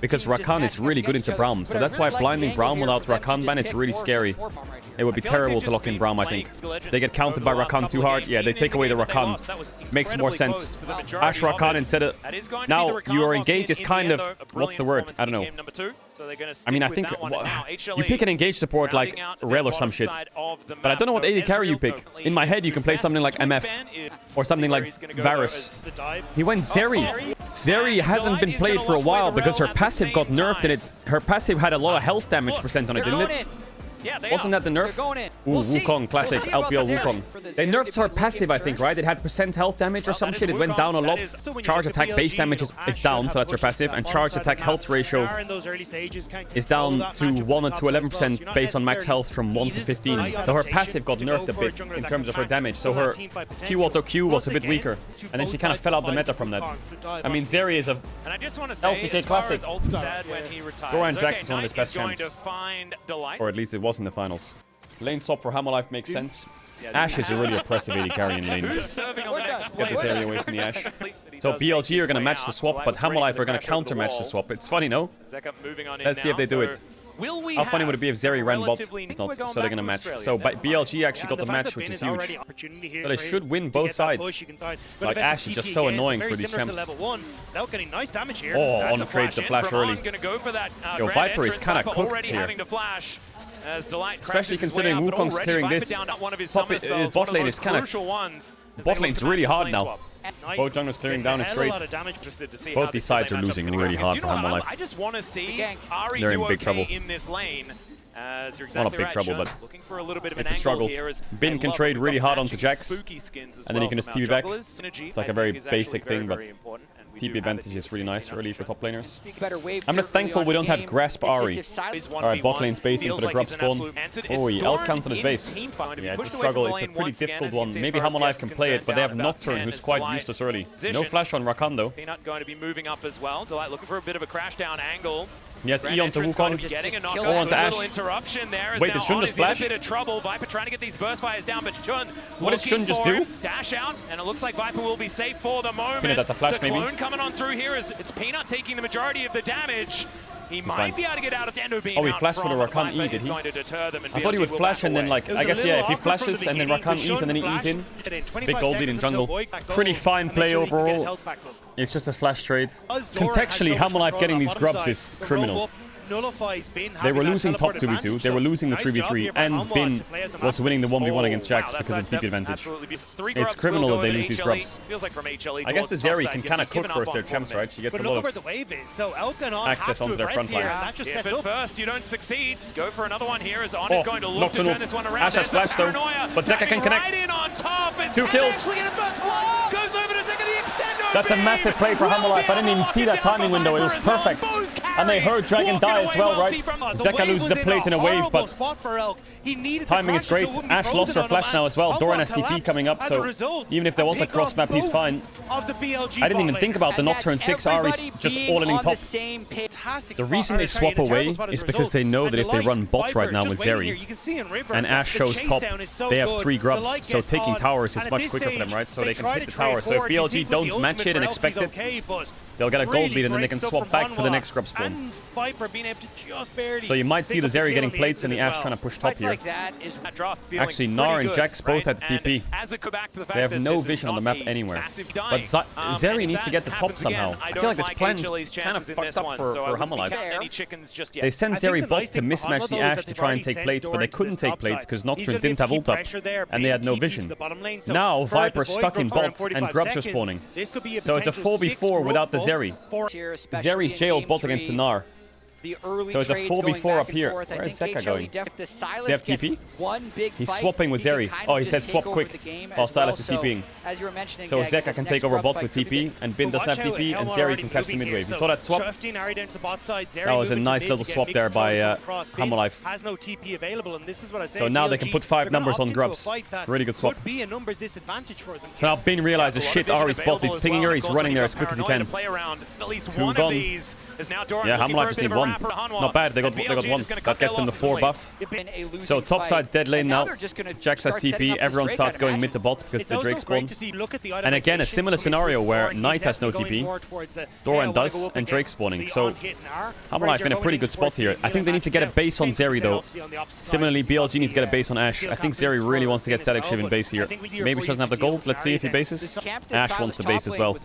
Because Rakan is really good into Braum. So that's why blinding Braum without Rakan ban is really scary. It would be terrible to lock in Braum, I think. They get countered by Rakan too hard. Yeah, they take away the Rakan. Makes more sense. Ash Rakan instead of... Now, your engage is kind of... What's the word? I don't know. I mean, I think... You pick an engage support like Rel or some shit. But I don't know what AD carry you pick. In my head, you can play something like MF. Or something like Varus. He went Zeri. Zeri hasn't been played for a while because her passive got nerfed and her passive had a lot of health damage percent on it, didn't it? Wasn't that the nerf? Ooh, Wukong, classic LPL Wukong. They nerfed her passive, I think, right? It had percent health damage or some shit. It went down a lot. Charge attack base damage is down, so that's her passive. And charge attack health ratio is down to 1 to 11% based on max health from 1 to 15. So her passive got nerfed a bit in terms of her damage. So her Q auto Q was a bit weaker. And then she kind of fell out the meta from that. I mean, Zeri is a LCK classic. Dora and Jax is one of his best champs. Or at least it was in the finals. Lane swap for Hammerlife makes sense. Ashe is a really oppressive AD carry in lane. Get this area away from the Ashe. So BLG are going to match the swap, but Hammerlife are going to counter match the swap. It's funny, no? Let's see if they do it. How funny would it be if Zeri ran bot? It's not, so they're going to match. So BLG actually got the match, which is huge. So they should win both sides. Like, Ashe is just so annoying for these champs. Oh, on trades the flash early. Yo, Viper is kind of cooked here. Especially considering Wukong's clearing this. Bot lane is kind of... Bot lane's really hard now. Both junglers clearing down is great. Both these sides are losing really hard for Hammerlife. I just want to see Ari They're in do big trouble. okay in this lane. Not a big trouble, but it's a struggle. Bin can trade really hard onto Jax, and then he can just TP back. It's like a very basic thing, but TP advantage is really nice early for top laners. I'm just thankful we don't have Grasp Ari. Alright, bot lane spacing for the Grub spawn. Oh, he outcounts on his base. Yeah, it's a struggle. It's a pretty difficult one. Maybe Hammerlife can play it, but they have Nocturne, who's quite useless early. No flash on Rakan, though. Peanut going to be moving up as well. Delight looking for a bit of a crash down angle. Yes, E onto Wukong. On to Ashe. Interruption there. Wait, did Shun just flash? A bit of trouble. Viper trying to get these burst fires down, but Shun. What did Shun just do? Dash out, and it looks like Viper will be safe for the moment. Peanut, that's a flash, the maybe. clone coming on through here is it's Peanut taking the majority of the damage. He might be able to get out of Dendo being. Oh, he flashed for the Rakan E, did he? I thought he would flash and then, like, I guess, yeah, if he flashes and then Rakan E's and then he E's in. Big gold lead in jungle. Pretty fine play overall. It's just a flash trade. Contextually, Hammerlife getting these grubs is criminal. They were losing top 2v2, they were losing the 3v3, and Bin was winning the 1v1 against Jax because of the TP advantage. It's criminal that they lose these grubs. I guess the Zeri can kind of cook first their champs, right? She gets a lot of access onto their front line. If at first you don't succeed, go for another one here as On is going to look to turn this one around. Ashe has flash though, but Zeka can connect. 2 kills. That's a massive play for Hammerlife. I didn't even see that timing window, it was perfect. And they heard Dragon die as well, right? Zeka loses a plate in a wave, but timing is great. Ashe lost her flash now as well. Doran has TP coming up, so even if there was a cross map, he's fine. I didn't even think about the Nocturne 6 Ari's just all-in top. The reason they swap away is because they know that if they run bots right now with Zeri, and Ashe shows top, they have 3 grubs, so taking towers is much quicker for them, right? So they can hit the tower. So if BLG don't match it and expect it, they'll get a gold lead and then they can swap back for the next grub spawn. So you might see the Zeri getting plates and the Ashe trying to push top here. Actually, Gnar and Jax both had the TP. They have no vision on the map anywhere. But Zeri needs to get the top somehow. I feel like this plan is kind of fucked up for Hammerlife. They sent Zeri bot to mismatch the Ashe to try and take plates, but they couldn't take plates because Nocturne didn't have ult up and they had no vision. Now Viper's stuck in bot and grubs are spawning. So it's a 4v4 without the Zeri. Zeri's jailed bot against the Gnar. the early So it's a trades 4v4 going up back here. and forth. Where I is think Zeka going? If the Silas Does he have gets TP? one big He's fight, swapping with he can Zeri. kind Oh, of he said just swap take quick. over the game Oh, as Silas is well. TPing. So, as you were mentioning, So Zach, Zeka this can next take over Grub bot fight with could be TP, and Bin doesn't have TP, and Zeri can catch the mid wave. You saw that swap? That was a nice little swap there by Hammerlife. Has no TP available, and this is what I say. So now they can put 5 numbers on Grubs. Really good swap. Could be a numbers disadvantage for them. So now Bin realizes, shit, Ari's bot. He's pinging her. He's running there as quick as he can. 2 gone. Yeah, Hammerlife just need 1. Not bad. They got 1. That gets them the 4 buff. So top side's dead lane now. Jax has TP. Everyone starts going mid to bot because the Drake spawn. And again, a similar scenario where Knight has no TP, Doran does, and Drake spawning. So Hammerlife in a pretty good spot here. I think they need to get a base on Zeri though. Similarly, BLG needs to get a base on Ashe. I think Zeri really wants to get static shiv in base here. Maybe she doesn't have the gold. Let's see if he bases. Ashe wants the base as well.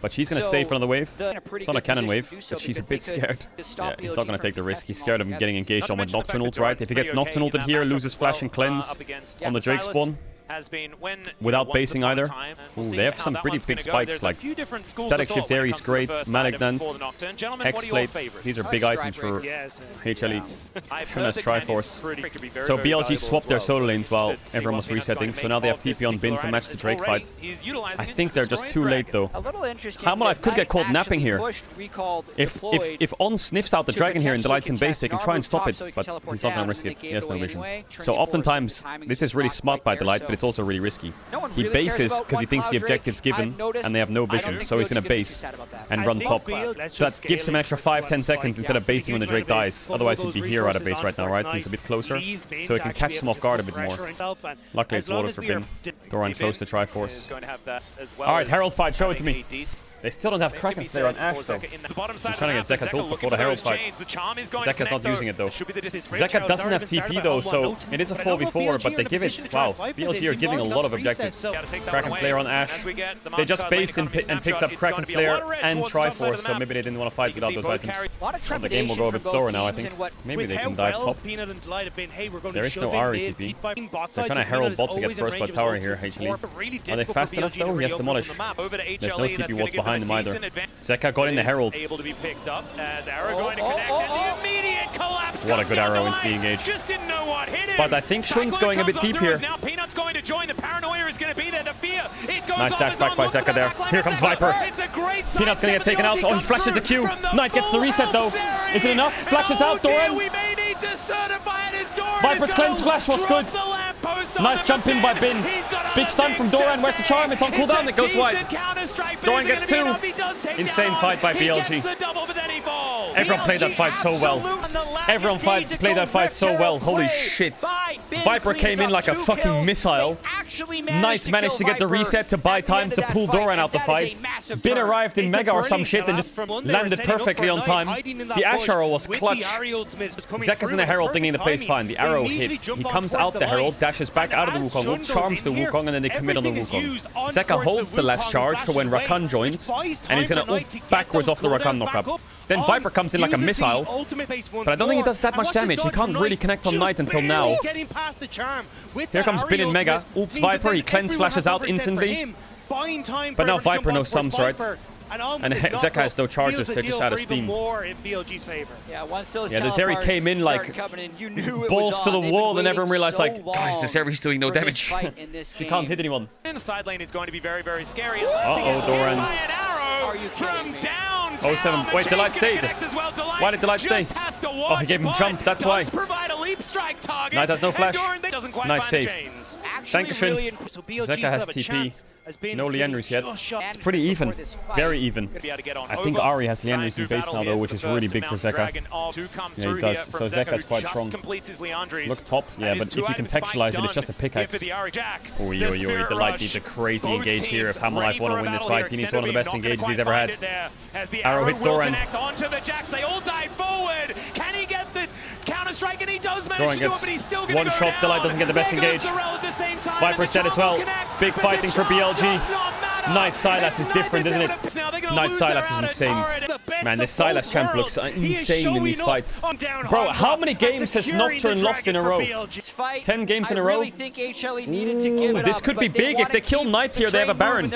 But she's going to stay for another wave. It's not a cannon wave, but she's a bit scared. Yeah, he's not going to take the risk. He's scared of him getting engaged on with Nocturne ult, right? If he gets Nocturne ulted here, loses flash and cleanse on the Drake spawn. Without basing either. Ooh, they have some pretty big spikes, like Static Shift Zeri is great, Malignance, Hexblade. These are big items for HLE. Shouldn't have Triforce. So BLG swapped their solo lanes while everyone was resetting, so now they have TP on Bin to match the Drake fight. I think they're just too late though. Hammerlife could get caught napping here. If On sniffs out the dragon here and delights in base, they can try and stop it, but he's not going to risk it. He has no vision. So oftentimes, this is really smart by Delight, but it's also really risky. He bases because he thinks the objective's given and they have no vision, so he's going to base and run top. So that gives him an extra 5-10 seconds instead of basing when the Drake dies. Otherwise he'd be here out of base right now, right? He's a bit closer, so he can catch him off guard a bit more. Luckily it's water for Bin. Doran close to Triforce. Alright, Herald fight, show it to me. They still don't have Kraken Slayer on Ashe though. He's trying to get Zeka's ult before the Herald fight. Zeka's not using it though. Zeka doesn't have TP though, so it is a 4v4, but they give it. Wow, BLG are giving a lot of objectives. Kraken Slayer on Ashe. They just based and picked up Kraken Slayer and Triforce, so maybe they didn't want to fight without those items. Well, the game will go a bit slower now, I think. Maybe they can dive top. There is no Ari TP. They're trying to Herald bot to get first blood tower here, HLE. Are they fast enough though? He has Demolish. There's no TP wards behind him either. Zeka got in the Herald. What a good arrow into the engage. But I think Shun's going a bit deep here. Nice dash back by Zeka there. Here comes Viper. Peanut's going to get taken out. Oh, he flashes a Q. Knight gets the reset though. Is it enough? Flashes out, Doran. Viper's cleanse flash was good. Nice jump in by Bin. Big stun from Doran. Where's the charm? It's on cooldown. It goes wide. Doran gets 2. Insane fight by BLG. Everyone played that fight so well. Everyone played that fight so well. Holy shit. Viper came in like a fucking missile. Knight managed to get the reset to buy time to pull Doran out the fight. Bin arrived in Mega or some shit and just landed perfectly on time. The Ashe arrow was clutch. Zeka's in the Herald thinking the plays fine. The arrow hits. He comes out the Herald, dashes back out of the Wukong ult, charms the Wukong, and then they commit on the Wukong. Zeka holds the last charge for when Rakan joins, and he's gonna ult backwards off the Rakan knockup. Then Viper comes in like a missile, but I don't think he does that much damage. He can't really connect on Knight until now. Here comes Bin in Mega, ults Viper, he cleanse flashes out instantly. But now Viper knows sums, right? And Zeka has no charges, they're just out of steam. Yeah, the Zeri came in like balls to the wall, and everyone realized like, guys, the Zeri's doing no damage. He can't hit anyone. Side lane is going to be very, very scary. Uh-oh, Doran. Are you kidding me? 07. Wait, Delight stayed. Why did Delight stay? Oh, he gave him jump, that's why. Knight has no flash. Nice save. Dankeschön. Zeka has TP. No Liandry's yet. It's pretty even. Very even. I think Ari has Liandry's in base now though, which is really big for Zeka. Yeah, he does. So Zeka's quite strong. Look top. Yeah, but if you contextualize it, it's just a pickaxe. Oi, Delight needs a crazy engage here. If Hammerlife want to win this fight, he needs one of the best engages he's ever had. Arrow hits Doran. Can he get the counter strike? And he does Doran gets one shot. Delight doesn't get the best engage. Viper's dead as well. Big fighting for BLG. Knight Silas is different, isn't it? Knight Silas is insane. Man, this Silas champ looks insane in these fights. Bro, how many games has Nocturne lost in a row? 10 games in a row? Ooh, this could be big. If they kill Knight here, they have a Baron.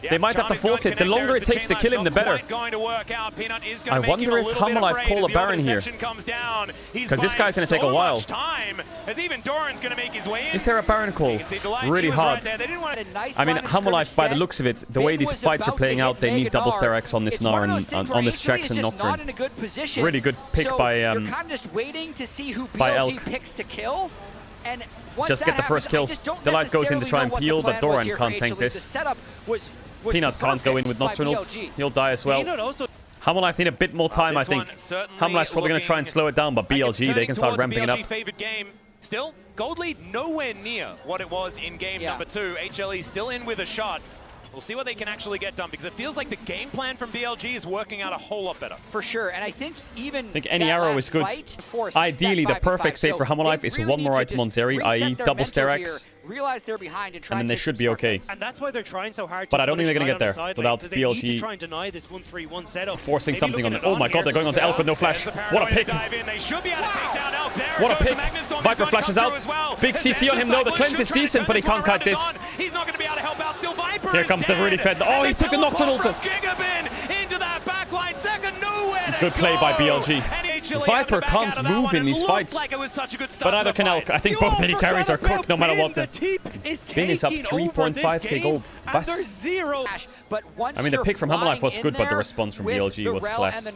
They might have to force it. The longer it takes to kill him, the better. I wonder if Hamalive call a Baron here. Because this guy's going to take a while. Is there a Baron call? Really hard. I mean, Hamalive, by the looks of it, the way these fights are playing out, they need double Stair X on this Gnar and on this Jax and Nocturne. Really good pick by Elk. Just get the first kill. Delight goes in to try and peel, but Doran can't tank this. Peanut can't go in with Nocturne ult. He'll die as well. Hamalive need a bit more time, I think. Hamalive's probably going to try and slow it down, but BLG, they can start ramping it up. Still, gold lead nowhere near what it was in game number 2. HLE still in with a shot. We'll see what they can actually get done, because it feels like the game plan from BLG is working out a whole lot better. For sure, and I think any arrow is good. Ideally, the perfect state for Hamalive is one more item on Zeri, i.e. double Stair X. Realize they're behind and then they should be okay. And that's why they're trying so hard. But I don't think they're going to get there without BLG forcing something on it. Oh my god, they're going on to Elk with no flash. What a pick. What a pick. Viper flashes out. Big CC on him. No, the cleanse is decent, but he can't kite this. Here comes the really fed. Oh, he took the Nocturne ult. Good play by BLG. Viper can't move in these fights, but neither can Elk. I think both AD carries are cooked no matter what. Bin is up 3.5k gold. I mean, the pick from Hamalive was good, but the response from BLG was class.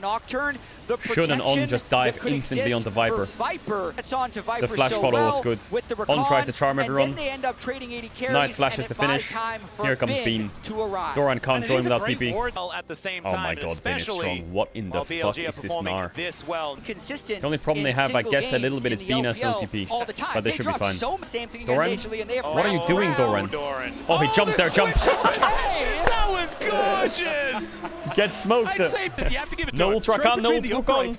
Should and On just dive instantly onto Viper. The flash follow was good. On tries to charm everyone. Knight flashes to finish. Here comes Bean. Doran can't join without TP. Oh my god, Bin is strong. What in the fuck is this Gnar? The only problem they have, I guess, a little bit is Bean has no TP. But they should be fine. Doran? What are you doing, Doran? Oh, he jumped there, jump. That was gorgeous! Get smoked. No Ultra Khan, no Wukong.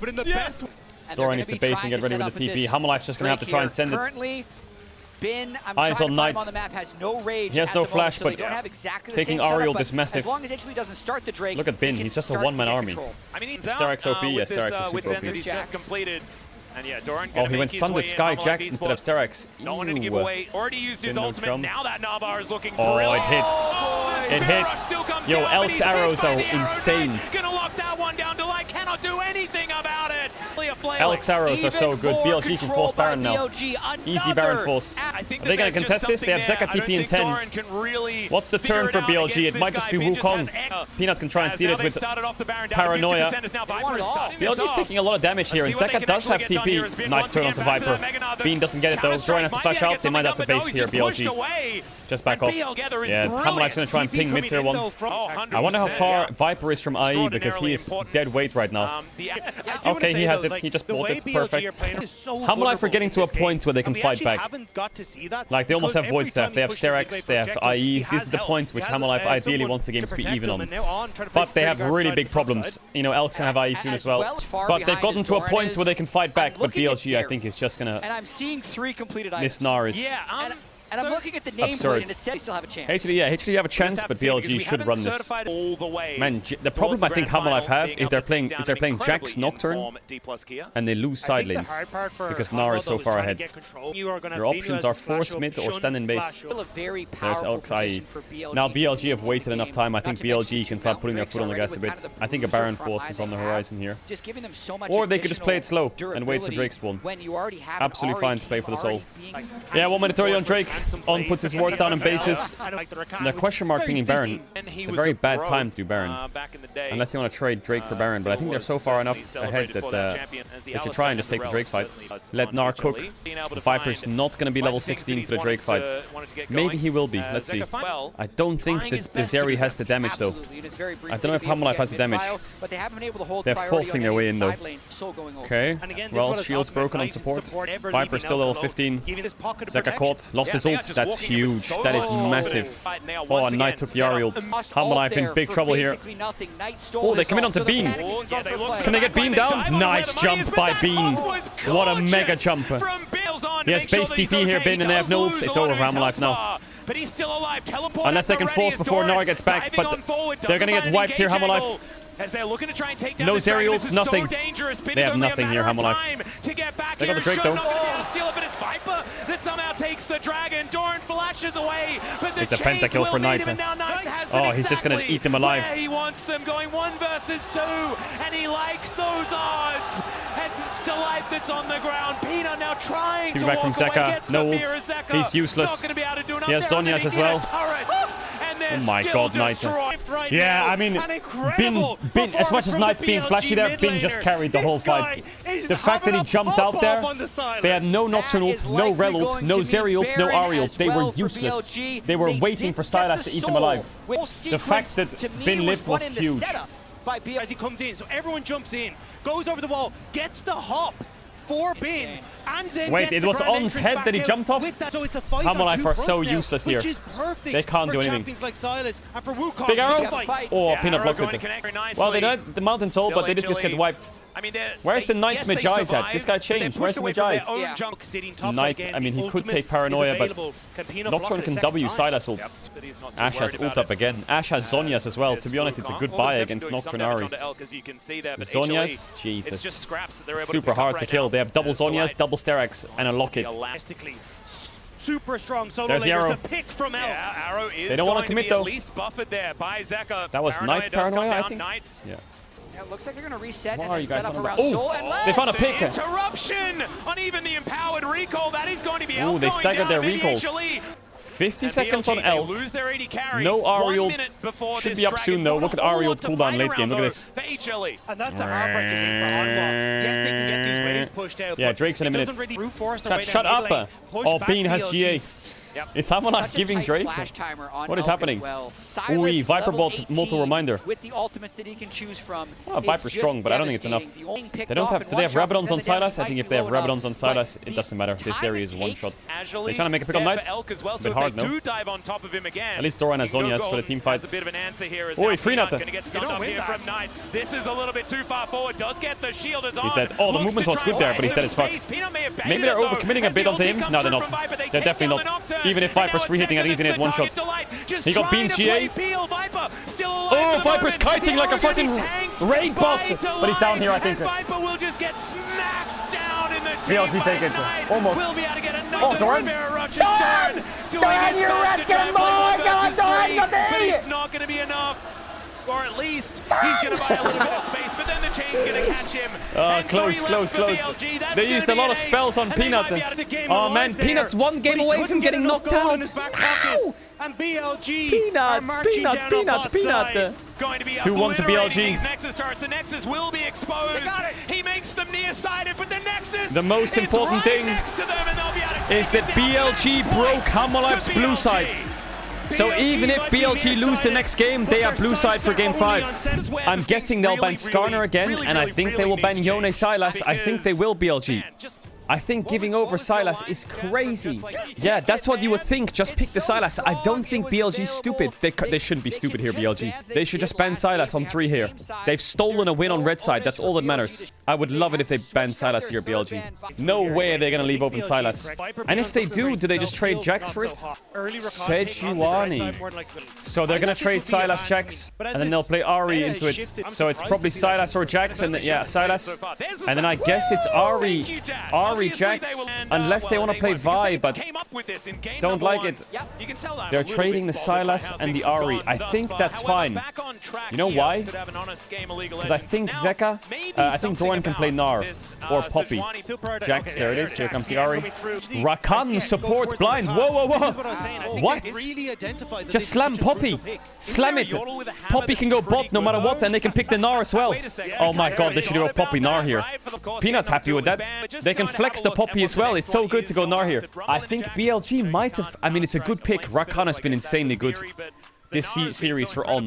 Doran needs to base and get ready with the TP. Hamalive's just going to have to try and send it. Eyes on Knight. He has no flash, but taking Ariel is massive. Look at Bin, he's just a one-man army. Stair X OP? Yes, Stair X is super OP. And yeah, Doran oh, he went Sundered Sky Jax instead of Stair X. Don't want him to give away. Already used his ultimate. Now that Nabar is looking great. Oh, it hit. It hit. Yo, Elk's arrows are insane. Gonna lock that one down. Delight cannot do anything about it. Elk's arrows are so good. BLG can force Baron now. Easy Baron force. Are they gonna contest this? They have Zeka TP in 10. What's the turn for BLG? It might just be Wukong. Peanut can try and steal it with Paranoia. BLG's taking a lot of damage here, and Zeka does have TP. Nice turn onto Viper. Bean doesn't get it though. Doran has to flash out. They might have to base here, BLG. Just back off. Yeah, Hamalive's gonna try and ping mid tier 1. I wonder how far Viper is from IE, because he is dead weight right now. Okay, he has it. He just bought it. Perfect. Hamalive are getting to a point where they can fight back. Like, they almost have Void Staff. They have Stair X. They have IEs. This is the point which Hamalive ideally wants the game to be even on. But they have really big problems. You know, Elk's gonna have IE soon as well. But they've gotten to a point where they can fight back. But BLG, I think, is just gonna... And I'm seeing 3 completed items. This Gnar is... And I'm looking at the nameplate and it says they still have a chance. HD have a chance, but BLG should run this. Man, the problem I think Hamalive have is they're playing Jax Nocturne and they lose side lanes because Gnar is so far ahead. Their options are force mid or stand in base. There's Elk's IE. Now BLG have waited enough time. I think BLG can start putting their foot on the gas a bit. I think a Baron force is on the horizon here. Or they could just play it slow and wait for Drake's spawn. Absolutely fine to play for the soul. Yeah, 1 minute 30 on Drake. On puts his wards down in bases. And the question mark being Baron. It's a very bad time to do Baron. Unless you want to trade Drake for Baron. But I think they're so far enough ahead that they should try and just take the Drake fight. Let Gnar cook. Viper's not going to be level 16 for the Drake fight. Maybe he will be. Let's see. I don't think that the Zeri has the damage though. I don't know if Hamalive has the damage. They're forcing their way in though. Okay. Well, shield's broken on support. Viper's still level 15. Zeka caught. Lost his ult. That's huge. That is massive. Oh, and Knight took the Ari ult. Hamalive in big trouble here. Oh, they come in onto Bean. Can they get Bean down? Nice jump by Bean. What a mega jump. He has base TP here, Bin, and they have no ults. It's over for Hamalive now. but he's still alive. Teleport unless they can force before Nara gets back, but they're gonna get wiped here, Hammerlife. As they're looking to try and take down no this dragon. Zerials, nothing. So they have nothing here, Hammerlife. To get back they got the Drake though. Not gonna be able to steal it, but it's Viper that somehow takes the dragon. Doran flashes away, but the it's a pentakill for Knight. Oh, he's just gonna eat them alive. He wants them going 1 versus 2, and he likes those odds. As it's Delight that's on the ground. Peanut now trying to back walk from away. Zeka. No ult. He's useless. Not gonna be able to do enough. He has Zhonya's as well. Oh my god, Knight. Yeah, I mean, Bin, as much as Knight's being flashy there, Bin just carried the whole fight. The fact that he jumped out there, they had no Nocturne ult, no Rel ult, no Zeri ult, no Ahri ult. They were useless. They were waiting for Sylas to eat them alive. The fact that Bin lived was huge. As he comes in, so everyone jumps in, goes over the wall, gets the hop for Bin, and then wait, it was On's head that he jumped off? So it's a fight Hammerlife are so useless here. They can't do anything. Like Sylas, and for Wukong, big arrow? Oh, Peanut blocked it. Well, they don't the Mountain Soul, but they just get wiped. I mean, where's the Knight's Magi's at? This guy changed. Where's the Magi's? Knight, I mean, he could take Paranoia, but Nocturne can W Sylas ult. Ash has ult up again. Ash has Zhonya's as well. To be honest, it's a good buy against Nocturne Ahri. Zhonya's? Jesus. Super hard to kill. They have double Zhonya's, double Sterak's, and a Locket. Super strong solo There's the arrow. the pick from Elk. Yeah, arrow is they don't want to commit though. At least buffered there by Zeka. That was Knight's Paranoia, I think. Yeah. Yeah, it looks like they're going to reset What and are then you guys set up on around about? Soul and They found a pick. Interruption on even the empowered recall. That is going to be Ooh, they staggered their recalls. 50 seconds on Elk. No Ahri ult. Should be up soon though. Look at Ahri ult cooldown late game. Look at this. And that's the heartbreaking thing for Hanwha. Yes, they can get these waves pushed out. Yeah, Drake's in a minute. Shut up. Oh, Bean has GA. Yep. Is Hammerlife giving Drake? What is happening? Ooh, Viper Bolt multiple reminder. With the ultimates that he can choose from. Oh, Viper's strong, but I don't think it's enough. They don't have. Do they have Rabadons on Sylas? I think if they have Rabadons on Sylas, it doesn't matter. This area is one shot. They're trying to make a pick on Knight. A bit hard, no? At least Doran has Zhonya's for the team fight. Oh, free Nata. This is a little bit too far forward. Does get the shield as he's dead. Oh, the movement was good there, but he's dead as fuck. Maybe they're overcommitting a bit onto him. No, they're not. They're definitely not. Even if Viper's free hitting, I think he's gonna hit one shot. He got Bean's GA. Oh, Viper's kiting like a fucking raid boss. But he's down here, I think. Viper will just get smacked down in the BLG take it. Almost. Oh, Doran. Doran, you're wrecking more. But it's not gonna be enough. Or at least he's going to buy a little bit of space, but then the chain's going to catch him. Close. They used a lot of spells on Peanut. Oh man, Peanut's one game away from getting knocked out. Ow! And BLG Peanut. Going to be 2-1 to BLG. These Nexus turrets. The Nexus will be exposed. He makes them nearsighted, but the Nexus. The most important thing is that BLG broke Hammerlife's blue side. So even if BLG lose the next game, they are blue side for game 5. I'm guessing they'll ban Skarner again, and I think they will ban Yone Sylas. I think they will BLG. I think giving over Sylas is crazy. Yeah, that's what you would think. Just pick the Sylas. I don't think BLG's stupid. They shouldn't be stupid here, BLG. They should just ban Sylas on 3 here. They've stolen a win on red side. That's all that matters. I would love it if they ban Sylas here, BLG. No way they're gonna leave open Sylas. And if they do they just trade Jax for it? Sejuani. So they're gonna trade Sylas Jax, and then they'll play Ahri into it. So it's probably Sylas or Jax, and yeah, Sylas. And then I guess it's Ahri Jax, unless they want to play Vi, but don't like it. They're trading the Sylas and the Ahri. I think that's fine. You know why? Because I think Zeka, I think Doran can play Gnar or Poppy. Jax, there it is. Here comes the Ahri. Rakan support blinds. Whoa. What? Just slam Poppy. Slam it. Poppy can go bot no matter what, and they can pick the Gnar as well. Oh my god, they should go Poppy Gnar here. Peanut's happy with that. They can flex the Poppy as well. It's so good to go Gnar here. I think BLG might have... I mean, it's a good pick. Rakan has been insanely good this series for On.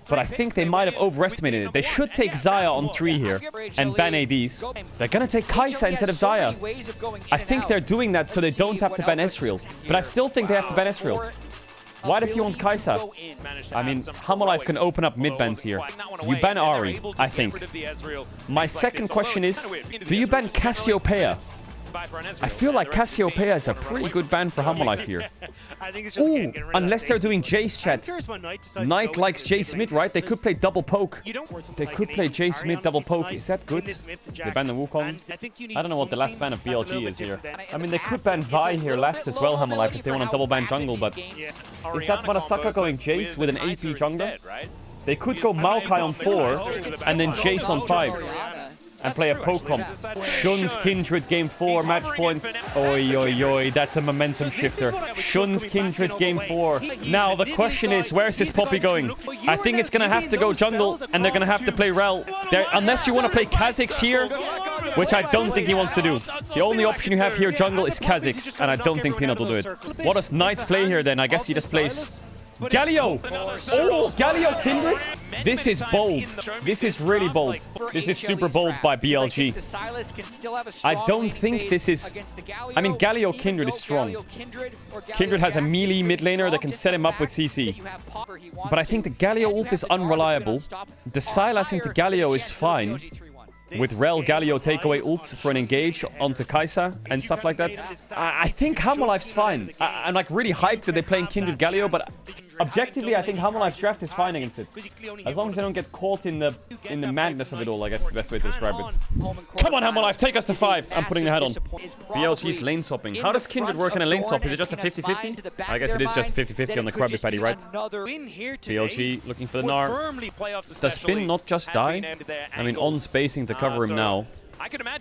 But I think they might have overestimated it. They should take Xayah on 3 here and ban ADs. They're gonna take Kai'Sa instead of Xayah. I think they're doing that so they don't have to ban Ezreal. But I still think they have to ban Ezreal. Why does he want Kai'Sa? I mean, Hammerlife can open up mid bans here. You ban Ahri, I think. My second question is, do you ban Cassiopeia? I feel like Cassiopeia is a pretty good ban for Hammerlife here. I think it's just Ooh, again, getting rid of unless that they're safety. doing Jace, I'm chat. curious what Knight decides to Knight go likes into Jace the mid, lane right? They because could play double poke. you don't want They something could like play an Jace Ace mid carry double on something poke. like Is that good? pin this mid to They Jax. ban the Wukong. And I think you need I don't know what the last something ban of that's a BLG little is bit here. different I than- mean, they could ban Vi here last as well, Hammerlife, if they want to double ban jungle, but Yeah. is that Massacre going Jace with an AP jungler? Right? They could go Maokai on 4 and then Jace on 5 and play a poke comp. Shun's Kindred game 4 match point. Oi, oi, oi, that's a momentum shifter. Shun's Kindred game 4. Now the question is, where's this Poppy going? I think it's going to have to go jungle and they're going to have to play Rel. Unless you want to play Kha'Zix here, which I don't think he wants to do. The only option you have here jungle is Kha'Zix, and I don't think Peanut will do it. What does Knight play here then? I guess he just plays Galio! Oh, Galio Kindred? This is bold. This is really bold. This is super bold by BLG. I don't think this is... I mean, Galio Kindred is strong. Kindred has a melee mid laner that can set him up with CC. But I think the Galio ult is unreliable. The Sylas into Galio is fine. With Rel, Galio takeaway ult for an engage onto Kai'Sa and stuff like that. I think Hammerlife's fine. I'm like really hyped that they're playing Kindred Galio, but objectively, I think Hammerlife's draft is fine against it. As long as they don't get caught in the madness of it all, I guess is the best way to describe it. Come on, Hammerlife, take us to 5. I'm putting the head on. BLG's lane swapping. How does Kindred work in a lane swap? Is it just a 50-50? I guess it is just 50-50 on the Krabby Patty, right? BLG looking for the Gnar. Does Spin not just die? I mean, on spacing to cover him now.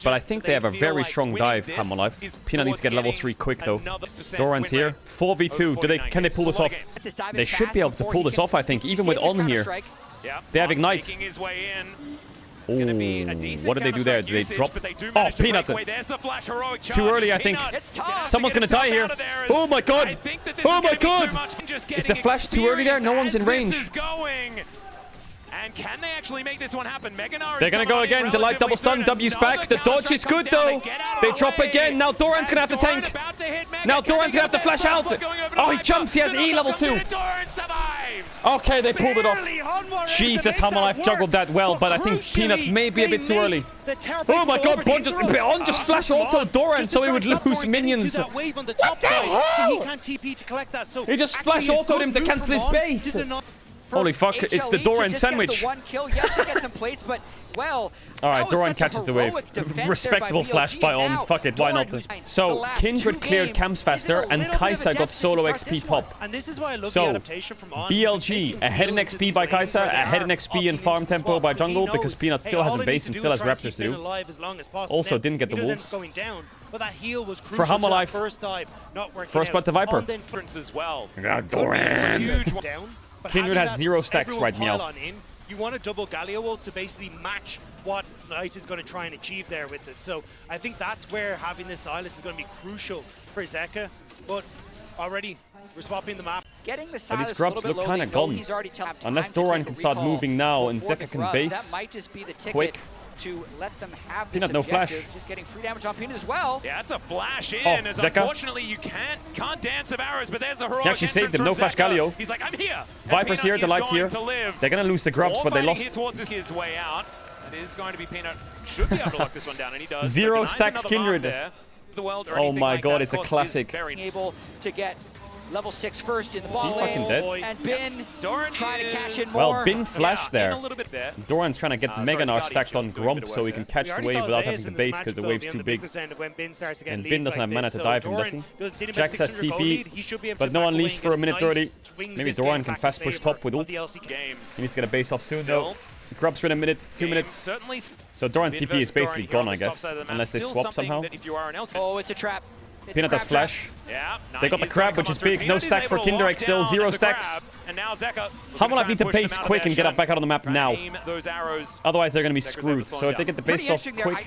But I think they have a very strong dive, Hammerlife. Peanut needs to get level 3 quick, though. Doran's here. 4v2. Can they pull this off? They should be able to pull this off, I think, even with On here. They have Ignite. Ooh, what did they do there? Did they drop? Oh, Peanut. Too early, I think. Someone's going to die here. Oh, my God. Oh, my God. Is the flash too early there? No one's in range. And can they actually make this one happen? They're going to go again. Delight double stun. W's back. The dodge is good, though. They drop again. Now Doran's going to have to tank. Now Doran's going to have to flash out. Oh, he jumps. He has E level 2. Okay, they pulled it off. Jesus, Hammerlife juggled that well, but I think Peanut may be a bit too early. Oh my God, Bon just flash auto Doran so he would lose minions. What the hell? He just flash autoed him to cancel his base. Holy fuck, it's the Doran sandwich. Alright, Doran catches the wave. Respectable flash by On. Fuck it, why not? So, Kindred cleared camps faster, and Kai'Sa got solo XP top. So, BLG, ahead in XP by Kai'Sa, ahead in XP and farm tempo by jungle, because Peanut still has a base and still has Raptors to do. Also, didn't get the wolves. For Hammerlife, first blood to Viper. Doran! Kindred has 0 stacks right now. You want a double Galio ult to basically match what Knight is going to try and achieve there with it. So I think that's where having this Sylas is going to be crucial for Zeka. But already, we're swapping the map. But these Grubs look kind of gone. Unless Doran can start moving now and Zeka can base quick. To let them have Peanut, no flash. Just getting free damage on Peanut as well. Yeah, that's a flash in. As Zeka. Unfortunately, you can't dance of arrows, but there's the heroic. He actually saved him. No flash Galio. He's like, I'm here. Viper's here. The light's here. They're gonna lose the Grubs, but they lost. Here towards his way out. It is going to be Peanut. Should be able to lock this one down, and he does. 0 stacks Kindred. Oh my God, it's a classic. Able to get level 6 first in the ball fucking dead? And Bin trying to cash in more. more. Bin flashed there. Doran's trying to get Mega Gnar stacked on Grump so he can catch the wave without having to base because the wave's too big. And Bin doesn't have mana to dive him, does he? Jax has TP, but no unleashed for a minute 30. Maybe Doran can fast push top with ult. He needs to get a base off soon though. Grub's in a minute, 2 minutes. So Doran's TP is basically gone, I guess, unless they swap somehow. Oh, it's a trap. Peanut has flash. They got the crab, which is big. No stack for Kinderek still. 0 stacks. Hammerlife need to base quick and get up back out on the map now. Otherwise, they're going to be screwed. So if they get the base off quick,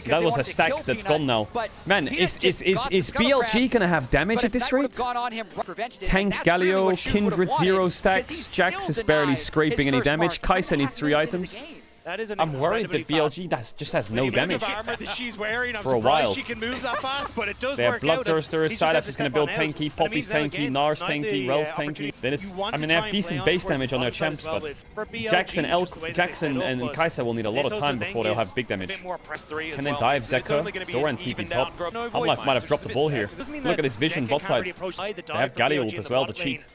that was a stack that's gone now. Man, is BLG going to have damage at this rate? Tank, Galio, Kindred, 0 stacks. Jax is barely scraping any damage. Kai'Sa needs 3 items. That is an I'm worried that incredibly BLG just has no the amount damage. of armor that she's wearing, I'm For a surprised while. she can move that fast, but it does They have work out. Bloodthirster, Silas is going to build tanky, Poppy's tanky, Nars tanky, Rel's tanky. Then it's, I mean, they have decent base damage on their champs, but Jackson, Jackson and Kai'Sa will need a lot of time before they'll have big damage. Can they dive Zeka? Doran TP top. Hamlife might have dropped the ball here. Look at his vision bot side. They have Galio ult as well to cheat.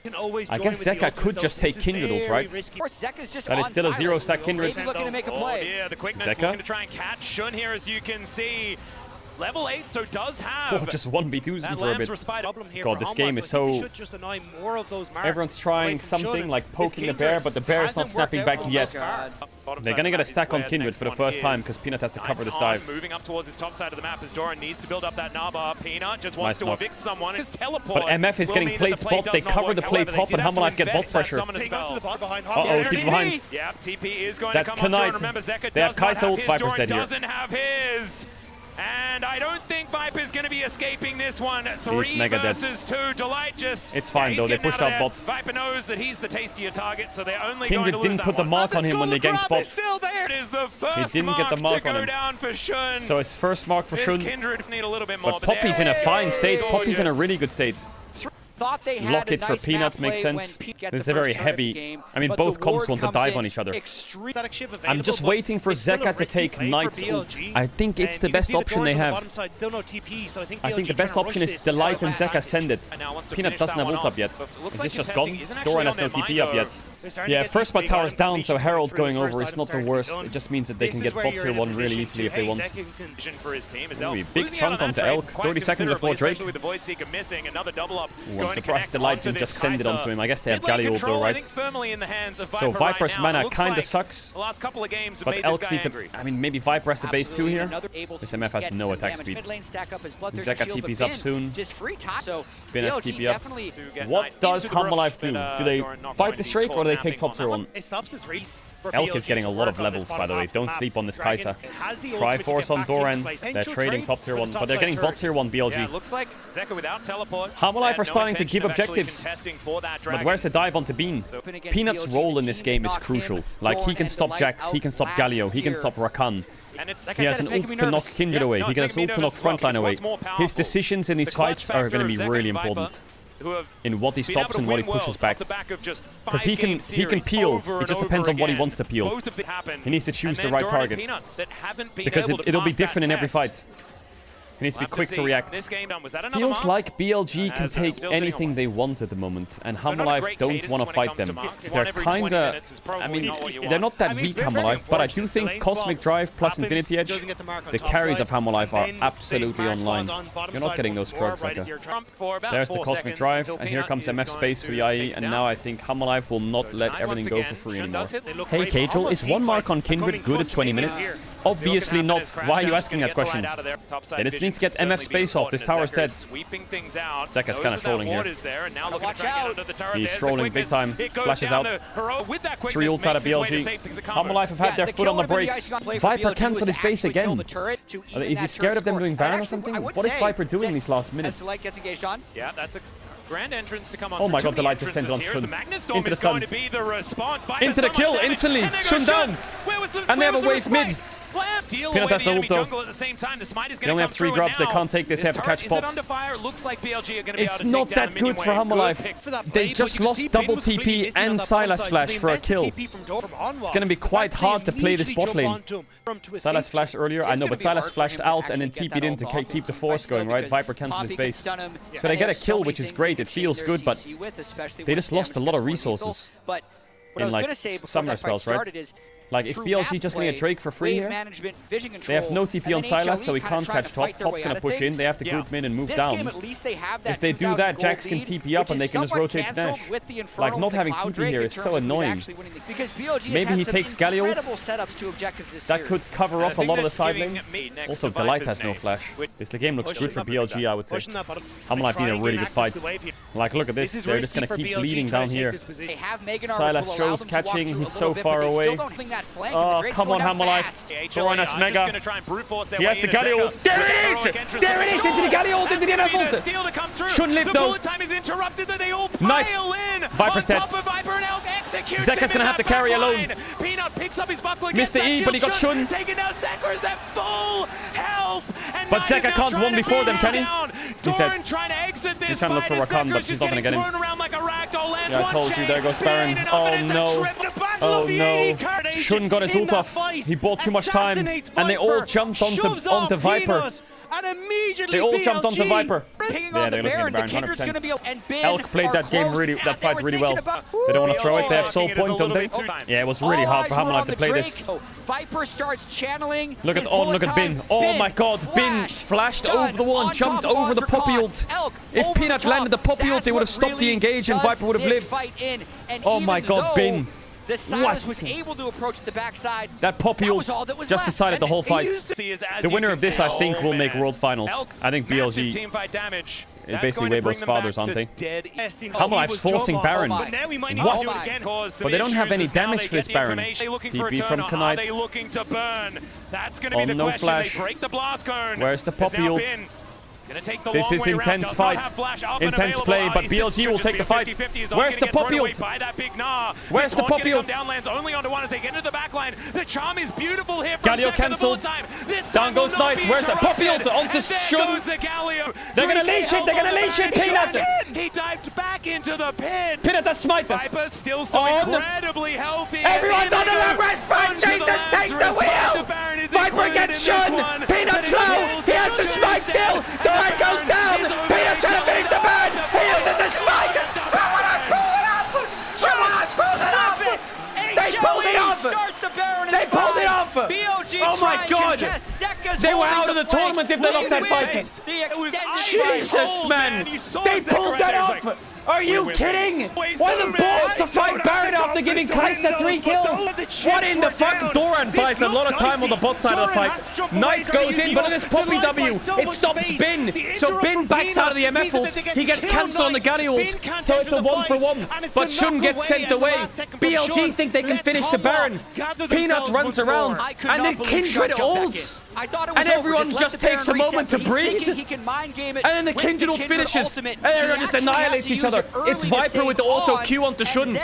I guess Zeka could just take Kindred ult, right? That is still a 0-stack Kindred. Oh yeah, the quickness looking to try and catch Shun here, as you can see. Level 8, so does have. Oh, just 1v2s that for a bit. God, this game is so... Everyone's trying something like poking the bear, but the bear is not snapping back yet. They're gonna get a stack on Kindred for the first time because Peanut has to cover this dive. Moving up towards his top side of the map as Doran needs to build up that Naba. Peanut just wants to evict someone. His teleport. But MF is getting plate spot. They cover the plate top, and Hamlife get bot pressure. Uh-oh, TP behind. Yeah, TP is going That's to come on. Remember, Knight. Zeka They have Kai'Sa ult, Viper's dead here. doesn't have his. And I don't think Viper's going to be escaping this one. 3 mega dead. versus 2. Delight just... It's fine though, they pushed out bot. Viper knows that he's the tastier target, so they're only Kindred going to lose didn't put the mark on him when they ganked bot. It is the first He didn't get the mark to on go him. down for Shun. So it's first mark for This Shun. Kindred need a little bit more, But Poppy's in a fine state. Poppy's in a gorgeous. really good state. Lock it for Peanut makes sense. This is a very heavy... I mean, both comps want to dive on each other. I'm just waiting for Zeka to take Knight's ult. I think it's the best option they have. I think the best option is Delight and Zeka send it. Peanut doesn't have ult up yet. Is this just gone? Doran has no TP up yet. Yeah, first blood tower's down, so Herald going over is not the worst. It just means that they can get bot tier 1 really easily if they want. Ooh, big chunk onto Elk. 30 seconds before Drake. Ooh, I'm surprised Delight didn't just send it onto him. I guess they have Galio ult though, right? So Viper's mana kinda sucks. But Elks need to... I mean, maybe Viper has the base 2 here. This MF has no attack speed. Zeka TP's up soon. Bin has TP up. What does Hamlife do? Do they fight the Drake or do they take top tier 1? Elk is getting a lot of levels, by the way. Don't sleep on this Kai'Sa. Triforce on Doran. They're trading top tier 1, but they're getting bot tier 1 BLG. Yeah, looks like Zeka without teleport. Hamlife are no starting to intention give of actually objectives. contesting for that But dragon. where's the dive onto Bean? Peanut's role in this game is crucial. Like, he can stop Jax, he can stop Galio, he can stop Rakan. And it's, He has an ult to knock Kindred away. He has an ult to knock Frontline away. His decisions in these fights are going to be really important. In what he stops and what he pushes back. Because he can peel. It just depends on what he wants to peel. He needs to choose the right target. Because it'll be different in every fight. He needs to be quick to react. Feels like BLG can take anything they want at the moment, and Hamlife don't want to fight them. They're kinda... I mean, they're not that weak, Hamlife, but I do think Cosmic Drive plus Infinity Edge, the carries of Hamlife are absolutely online. You're not getting those Krugs, Zeka. There's the Cosmic Drive, and here comes MF space for the IE, and now I think Hamlife will not let everything go for free anymore. Hey, Caedrel, is 1 mark on Kindred good at 20 minutes? Obviously not. Why are you asking that question? They just need to get MF space off. This tower's dead. Zeka's kind of trolling here. He's trolling big time. Flashes out. 3 ults out of BLG. Hamlife have had their foot on the brakes. Viper cancelled his base again. Is he scared of them doing Baron or something? What is Viper doing these last minutes? Yeah, that's a grand entrance to come on. Oh my god, the light just sent it on Shun. Into the stun. Into the kill instantly. Shun down. And they have a waste mid. Peanut has the ult though. They only have 3 grubs, they can't take this, they have to catch pot. It's not that good for Hamlife. They just lost double TP and Silas Flash for a kill. It's gonna be quite hard to play this bot lane. Silas flashed earlier, I know, but Silas flashed out and then TP'd in to keep the force going, right? Viper cancelled his base. So they get a kill, which is great, it feels good, but they just lost a lot of resources in like summoner spells, right? Like, is BLG just gonna get Drake for free here? They have no TP on Silas, so he can't catch top. Top's gonna push in, they have to group in and move down. If they do that, Jax can TP up and they can just rotate to Nash. Like, not having TP here is so annoying. Maybe he takes Galio ult. That could cover off a lot of the side lane. Also, Delight has no flash. This game looks good for BLG, I would say. Hamlife need a really good fight. Like, look at this, they're just gonna keep bleeding down here. Silas shows catching, he's so far away. Oh, come on, Hamlife. Doran has Mega. He has the Galio ult. There it is! There it is! Into the Galio ult, into the MF ult! Shouldn't live though. Nice. Viper's dead. Zeka's gonna have to carry alone. Peanut picks up his buckler, Missed the E, but he got Shun. Taking down Zeka is at full health. And But Zeka can't one before them, can he? He's dead. Trying to exit this He's trying to look for Rakan, but she's not gonna get him. Yeah, I told you, there goes Baron. Oh no. Oh no. Shun got his ult off. He bought too much time. And they all jumped onto Viper. And immediately They all jumped onto Viper. Picking Yeah, on the they're looking at Baron. The Baron, Kindred's going to be... And Ben Elk played that game that fight really well. They don't want to throw it. They have soul point, don't they? Yeah, it was really hard for Hammerlife to play this. Viper starts channeling. Look at Bin. Oh my god, Bin flashed over the wall and jumped over the poppy ult. If Peanut landed the poppy ult, they would have stopped the engage and Viper would have lived. Oh my god, Bin. The Silas was able to approach the backside. That poppy ult just decided the whole fight. The winner of this, I think, will make World Finals. I think BLG is basically Weibo's fathers, aren't they? Hammerlife's forcing Baron. But now we might need What? to do it again. But they don't have any damage for this Baron. TP from Knight. Oh, no flash. Where's the poppy ult? This is intense fight. Intense play, but BLG will take the fight. Where's the poppy ult? Where's the poppy ult? Galio cancelled. Down goes Knight. Where's the poppy ult? Onto Shun. They're gonna leash it. They're gonna leash it. Peanut. He dived back into the pit. Peanut, that's smite them. Viper still so incredibly healthy. Everyone's on the long rest. Jesus, take the wheel. Viper gets Shun. Peanut slow. He has the smite still. Durant goes down. Peanut trying to finish the burn. He uses the smite. Come on, pull it up. Come on, pull it up. They pulled it off. They pulled it off. Oh my god. They were out of the tournament if they lost that fight. Jesus, man. They pulled that off. Are you kidding? What are the balls to fight Baron after giving Kai'Sa 3 kills? What in the fuck? Doran buys a lot of time on the bot side of the fight. Knight goes in, but look at this Poppy W. It stops Bin. So Bin backs out of the MF ult. He gets cancelled on the Galio ult. So it's a 1-for-1. But Shun gets sent away. BLG think they can finish the Baron. Peanut runs around. And then Kindred ults. And everyone just takes a moment to breathe. And then the Kindred ult finishes. And everyone just annihilates each other. It's Viper with the auto Q onto Shun.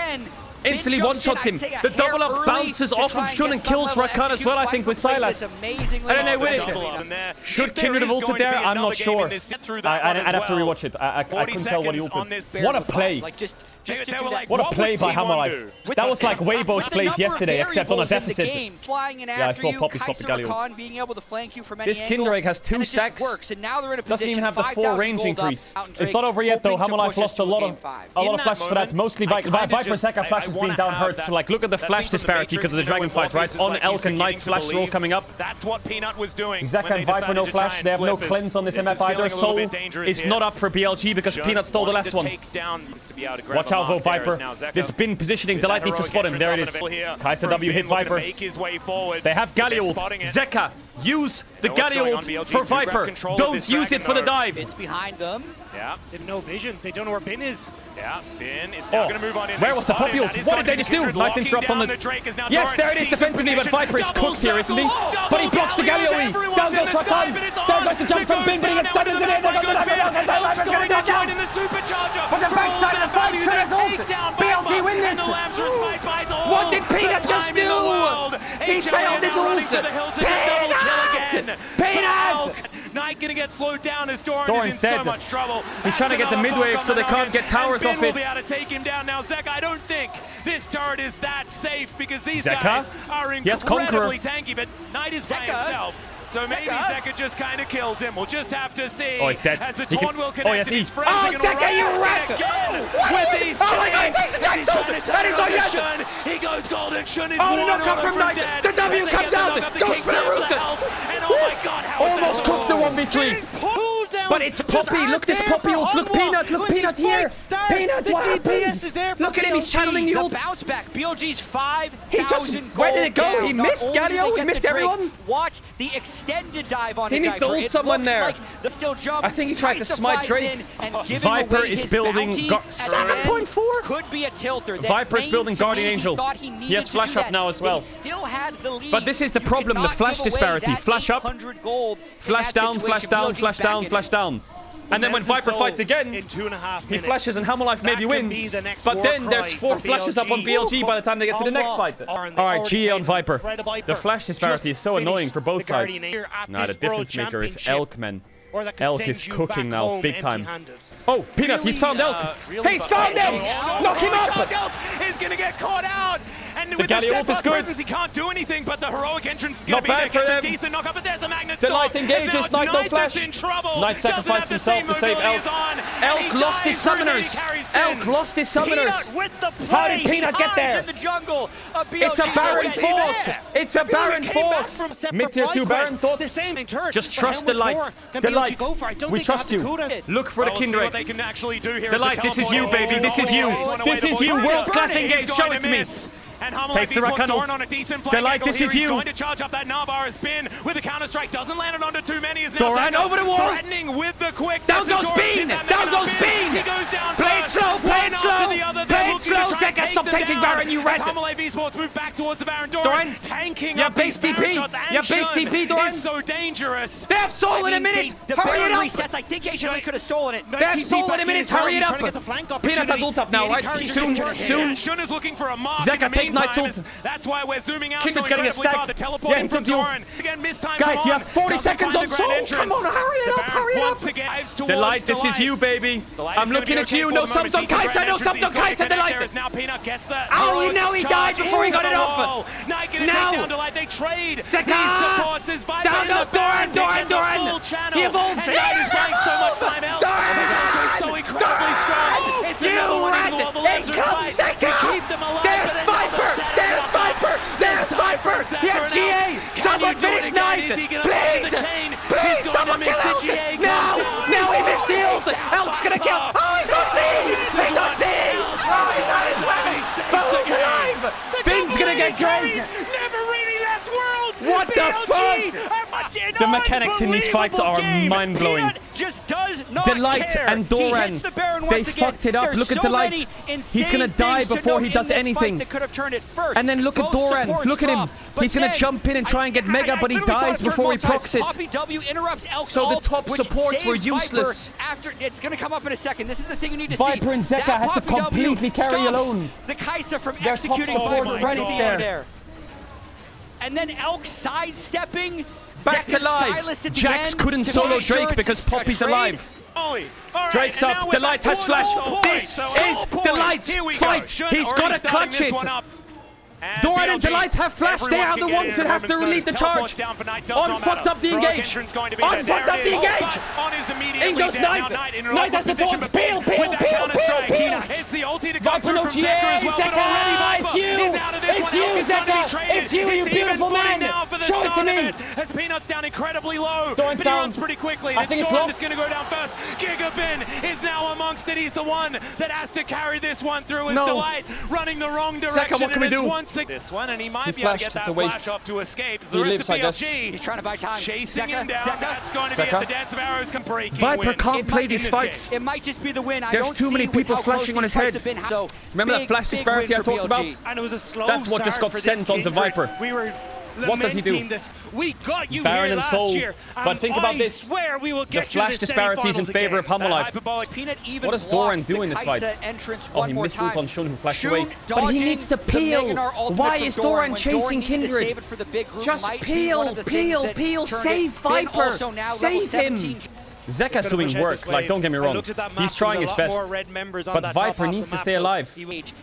Instantly one-shots him. The double up bounces off of Shun and kills Rakan as well, I think, with Silas. And then they win it. Should Kindred have ulted there? I'm not sure. I'd have to rewatch it. I couldn't tell what he ulted. What a play. What a play by Hammerlife. That was like Weibo's plays yesterday, except on a deficit. Yeah, I saw Poppy stop the Galio. This Kindred has 2 stacks. Doesn't even have the 4 range increase. It's not over yet though. Hammerlife lost a lot of flashes for that. Mostly Viper Zeka flashes being down hurt. So like look at the flash disparity because of the dragon fight, right? On Elk and Knight's flash roll coming up. That's what Peanut was doing. Zeka and Viper no flash. They have no cleanse on this MF either. Soul is not up for BLG because Peanut stole the last one. Watch out for Viper. This Bin positioning. Delight needs to spot him. There it is. Kai'Sa W hit Viper. They have Galio ult. Zeka, use the Galio ult for Viper. Don't use it for the dive. It's behind them. Yeah. They have no vision. They don't know where Bin is. Yeah, Bin is now going to move on in. Where was the poppy ult? What did they just do? Nice interrupt on the... Yes, there it is defensively, but Viper is cooked here, isn't he? But he blocks the Galio E. Down goes Rakan. Down goes the jump from Bin, but he gets stunned into the air. There goes the Viper's going to go down. From the backside of the fight, Shredder's ult. BLG win this. What did Peanut just do? He failed his ult. Peanut! Peanut! Knight going to get slowed down as Doran is in so much trouble. He's trying to get the mid-wave so they can't get towers off it. Will be able to take him down now. Zeka, I don't think this turret is that safe because these guys are incredibly tanky, but Knight is by himself. So maybe Zeka just kind of kills him. We'll just have to see. Oh, he's dead. As the Dawn will connect. Oh, yes, he's... Oh, Zeka, you rat! With these oh my God, he takes the Jackson! That is on Shun. He goes golden. Shun is oh, the knockout from Knight. The W comes out. Goes for the root. And oh my God, how almost cooked the 1v3. But it's Poppy. Look this Poppy ult. Look Peanut. Look Peanut here. Peanut, what happened? Look at him. He's channeling the ult. Bounce back. BLG's 5,000 gold. Where did it go? He missed Galio. He missed everyone. Watch the extended dive on. He needs to ult someone there. I think he tried to smite Drake. Viper is building 7.4. Could be a tilter. Viper is building Guardian Angel. He has flash up now as well. But this is the problem. The flash disparity. Flash up. Flash down. Flash down. Flash down. Flash down. And then when Viper fights again, in 2.5 minutes, he flashes and Hammerlife maybe win. But then there's 4 flashes up on BLG by the time they get to the next fight. Alright, GA on Viper. The flash disparity is so annoying for both sides. Nah, the difference maker is Elk, man. Elk is cooking now, big time. Oh, Peanut, he's found Elk. He's found him! Knock him up! Elk is going to get caught out. And the with the ult is good. presence, he can't do anything, but the heroic entrance is going to be there. Not bad for Gets a them. decent knock up, but there's a magnet The storm. Knight engages, Knight no flash. In trouble. Knight sacrificed himself to save Elk. Elk lost his summoners. Elk lost his summoners. How did Peanut get there? In the jungle. It's a Baron force. It's a Baron force. Mid-tier 2 Baron thoughts. Just trust the Light. The Light. We trust you. Look for the Kindred. The Light, this is you, baby. This is you. This is you. World-class engage. Show it to me. And Takes the Rakan ult. on a decent The Light, this is you. Going to charge up that Navarre spin with a counter strike. Doesn't land it onto too many. Is now Doran over the wall. Threatening with the quick. Down goes Bean. Down goes Bean. He goes down. Play it slow. Play it slow. Play it slow. Zeka, stop taking Baron. You rat. Hammerlife Esports move back towards the Baron. Doran, tanking yeah, up base these Baron TP. shots. Yeah, base TP, Doran. Is so dangerous. They have Soul in a minute. Hurry it up. Resets. I think HLA could have stolen it. They have Soul in a minute. Hurry it up. Peanut has ult up now, right? Soon. Shun is looking for a mark. Zeka, take Knight's ult. That's why we're zooming out. Kindred's so getting a stack. Yeah, he took the ult. Guys, you have 40 seconds on Soul. Come on, hurry it up. Hurry it up. The Light, this is you, baby. I'm looking at you. No subs on Kai'Sa. No subs on Kai'Sa. The Light. Oh, you know he died before he got it off. Now. They trade. Zeka. Down goes Doran. Doran. He evolves. He's playing so much time out. So incredibly strong. It's another one into all the lasers fight. Keep them alive. There's Viper. There's Viper. There's Viper. Yes, GA. Someone finish Knight. Please. Please, someone kill Elk. Now he missed the ult. Elk's gonna kill. Oh, he got C. He got C. Oh, he got his weapon. Bo's alive. Bin's gonna get dragged. Never really left world. What the fuck? The mechanics in these fights are mind-blowing. Just does not The Light care. and Doran, He the Baron they once again. fucked it up. There's Look at so the Light. many He's gonna die insane before things he to does note in this anything. fight that could have turned it first. And then look at Both Doran. supports Look at him. drop. But He's gonna then, jump in and try and get Mega, but he dies before he procs it. Poppy W interrupts Elk's So the ult, top which supports were saves useless. Viper after it's gonna come up in a second. This is the thing you need to Viper see. and Zeka That had to Poppy W completely carry stops alone. the Kai'Sa from Their top executing support Viper right right there. And then Elk sidestepping. Back to Zeka's live. silenced at the Jax end couldn't to solo make sure Drake it's because a Poppy's trade. alive. Drake's up. The Light has flash. This is the Light's fight. He's got to clutch it. Doran and the Light have flash. They are the ones that have to release the charge. Unfucked up the engage. Unfucked up the engage. In goes Knight. Knight has the taunt. Peel. It's the ulti to come through from Zeka as well, but already Viper is out of this one. Elk is going to be traded. It's you beautiful man. Show it to me. As Peanut's down incredibly low, Doran's but he down. runs pretty quickly. I think it's Doran lost. is going to go down first. Gigabin is now amongst it. He's the one that has to carry this one through. As No. Delight running the wrong direction. Zeka, what can we do? This one, and he might He be able to flashed. get It's a that waste. flash off to escape. He lives, I guess. He's trying to buy time. Chasing him down. Zeka. That's going to be Zeka. it. The Dance of Arrows can break. Viper can't It play might- these in this fights. It might just be the win. I There's don't too many see with people how close flashing on these his fights head. have been. So, Remember that big, flash big disparity win I for talked BLG. about? And it was a slow That's what just start got for this sent onto Kindred. Viper. We were What does he do? lamenting this. We got you Baron here and last Soul. year. But and think about I this. swear we will The get flash you to disparities in semifinals favor of again. Hammerlife. Hyperbolic Peanut even What does Doran blocks do the in this Kai'Sa fight? entrance Oh, one he more missed ult time. on Shun who flashed Shun away. But he dodging needs to the peel. Meganar ultimate Why from is Doran Doran when chasing Doran needed to Kindred? save it for the big group Just might be one of the peel. things that turned Save it. Ben Viper. also now level Save him. 17. Zeka's doing work, like, don't get me wrong. He's trying his best. But Viper needs to stay alive.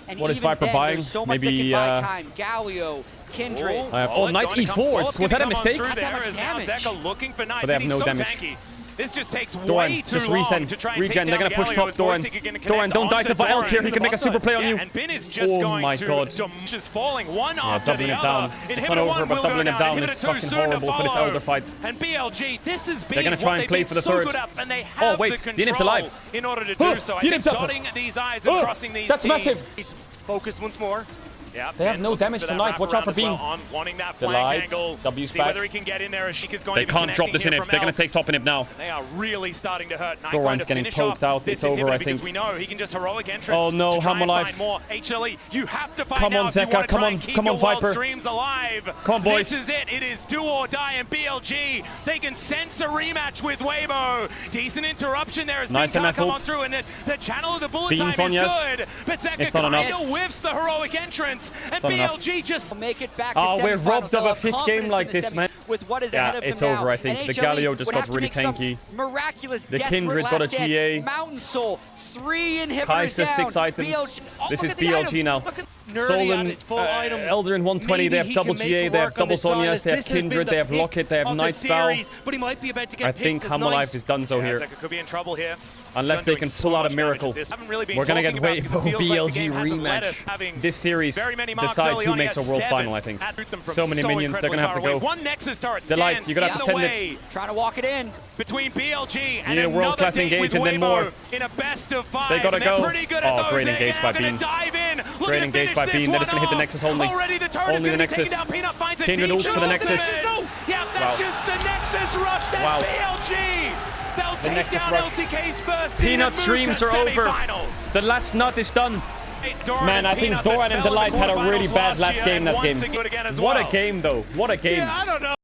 And What is even Viper then, buying? there's so much Maybe, they can buy time. Galio, Kindred. Oh, Knight E4. Was that a mistake? There much is now damage. Zeka looking for Knight, But they have he's no so damage. tanky. This just takes Doran, way too just long resend. to try and Regen, take they're down gonna push Galio. top It's Doran. Voice, he can Doran, don't die to connect Elk onto here. He can make a super play on you. And Bin is just Oh going my to god. just falling one after doubling the it down. other. It's not over, but doubling it down is fucking horrible for this Elder fight. And BLG, this is They're gonna try and play for the so third. good at, and they have wait, the Unit's control alive. in order to do so. I think Unit's up. dotting these eyes and crossing these That's T's. massive. He's focused once more. Yeah, They have no damage tonight. Watch out for Beam. Wanting that Delight. flank angle. W's See back. whether he can get in there. Sheikah's going They to be can't drop this connecting inhib. here They're going from to take top inhib now. They are really starting to hurt. Knight Doran's going to getting finish poked off out. this It's over, inhibitor I because think. we know he can just heroic entrance. Oh no, to try Hammer and Life. find more. HLE, you have to find Come on, out if you Zeka. want to Come try on. and keep Come on, your wild's Viper. dreams alive. Come on, boys. This is it. It is do or die in BLG. They can sense a rematch with Weibo. Decent interruption there as Nice Beam can't MF come ult. on through, and the channel of the bullet Beam's time on, is yes. good. But Zeka It's not enough. kind of whiffs the heroic entrance, and not enough. BLG just Make it back to Oh, we're semifinals. robbed of They'll a have 5th game confidence like in the this, semi man. with what is Yeah, ahead of them it's over, now. I think. And The HLE Galio just would got have to really make some tanky. Miraculous, The desperate Kindred got a last stand. GA. Mountain Soul, 3 inhibitors Kai'Sa, down. 6 items. BLG. Oh, This look is at the BLG items. now. Look at Nearly at Solon, its full items. Elder in 120, Maybe they have he double can make GA, it they have work on double this Silas. Zhonya's, they have This has been Kindred, the they have pick Locket, they have of the Night's Bow. series, but he might be about to get I picked think as Hammer Life Knight. is done so Yeah, here. Zeka could be in trouble here. Unless Shun they doing can so pull out a much damage miracle. at this. Haven't really been We're going to talking get about because it feels like the BLG game hasn't let us rematch. having This series very many marks decides early who on. makes a He has world 7. final, I think. Had them from So many minions, they're going to have to incredibly go. far away. One Nexus turret Delight, stands you're going to have to in send the it. way Trying to walk it in. between BLG and need a another world-class date engage with and then Weibo more. in a best of 5. They gotta and they're go. pretty good at Oh, those. great They're engage by gonna Beam. dive in. Look Great at engage finish by this Beam. They're just one going to hit the off. Nexus only. Already the turret is Only the gonna be taken Nexus. down. Peanut finds a Kindred ults decent for the Nexus. ultimate. Yeah, that's Wow. just the Nexus rush. That's Wow. BLG. They'll take Nexus down rush. LCK's first seed Peanut and move streams to are over. semifinals. The last nut is done. Doran Man, I think Peanut Doran that and fell in the Delight had a really quarterfinals bad last year game and that once game. again as What a well. game, though. What a game. Yeah, I don't know.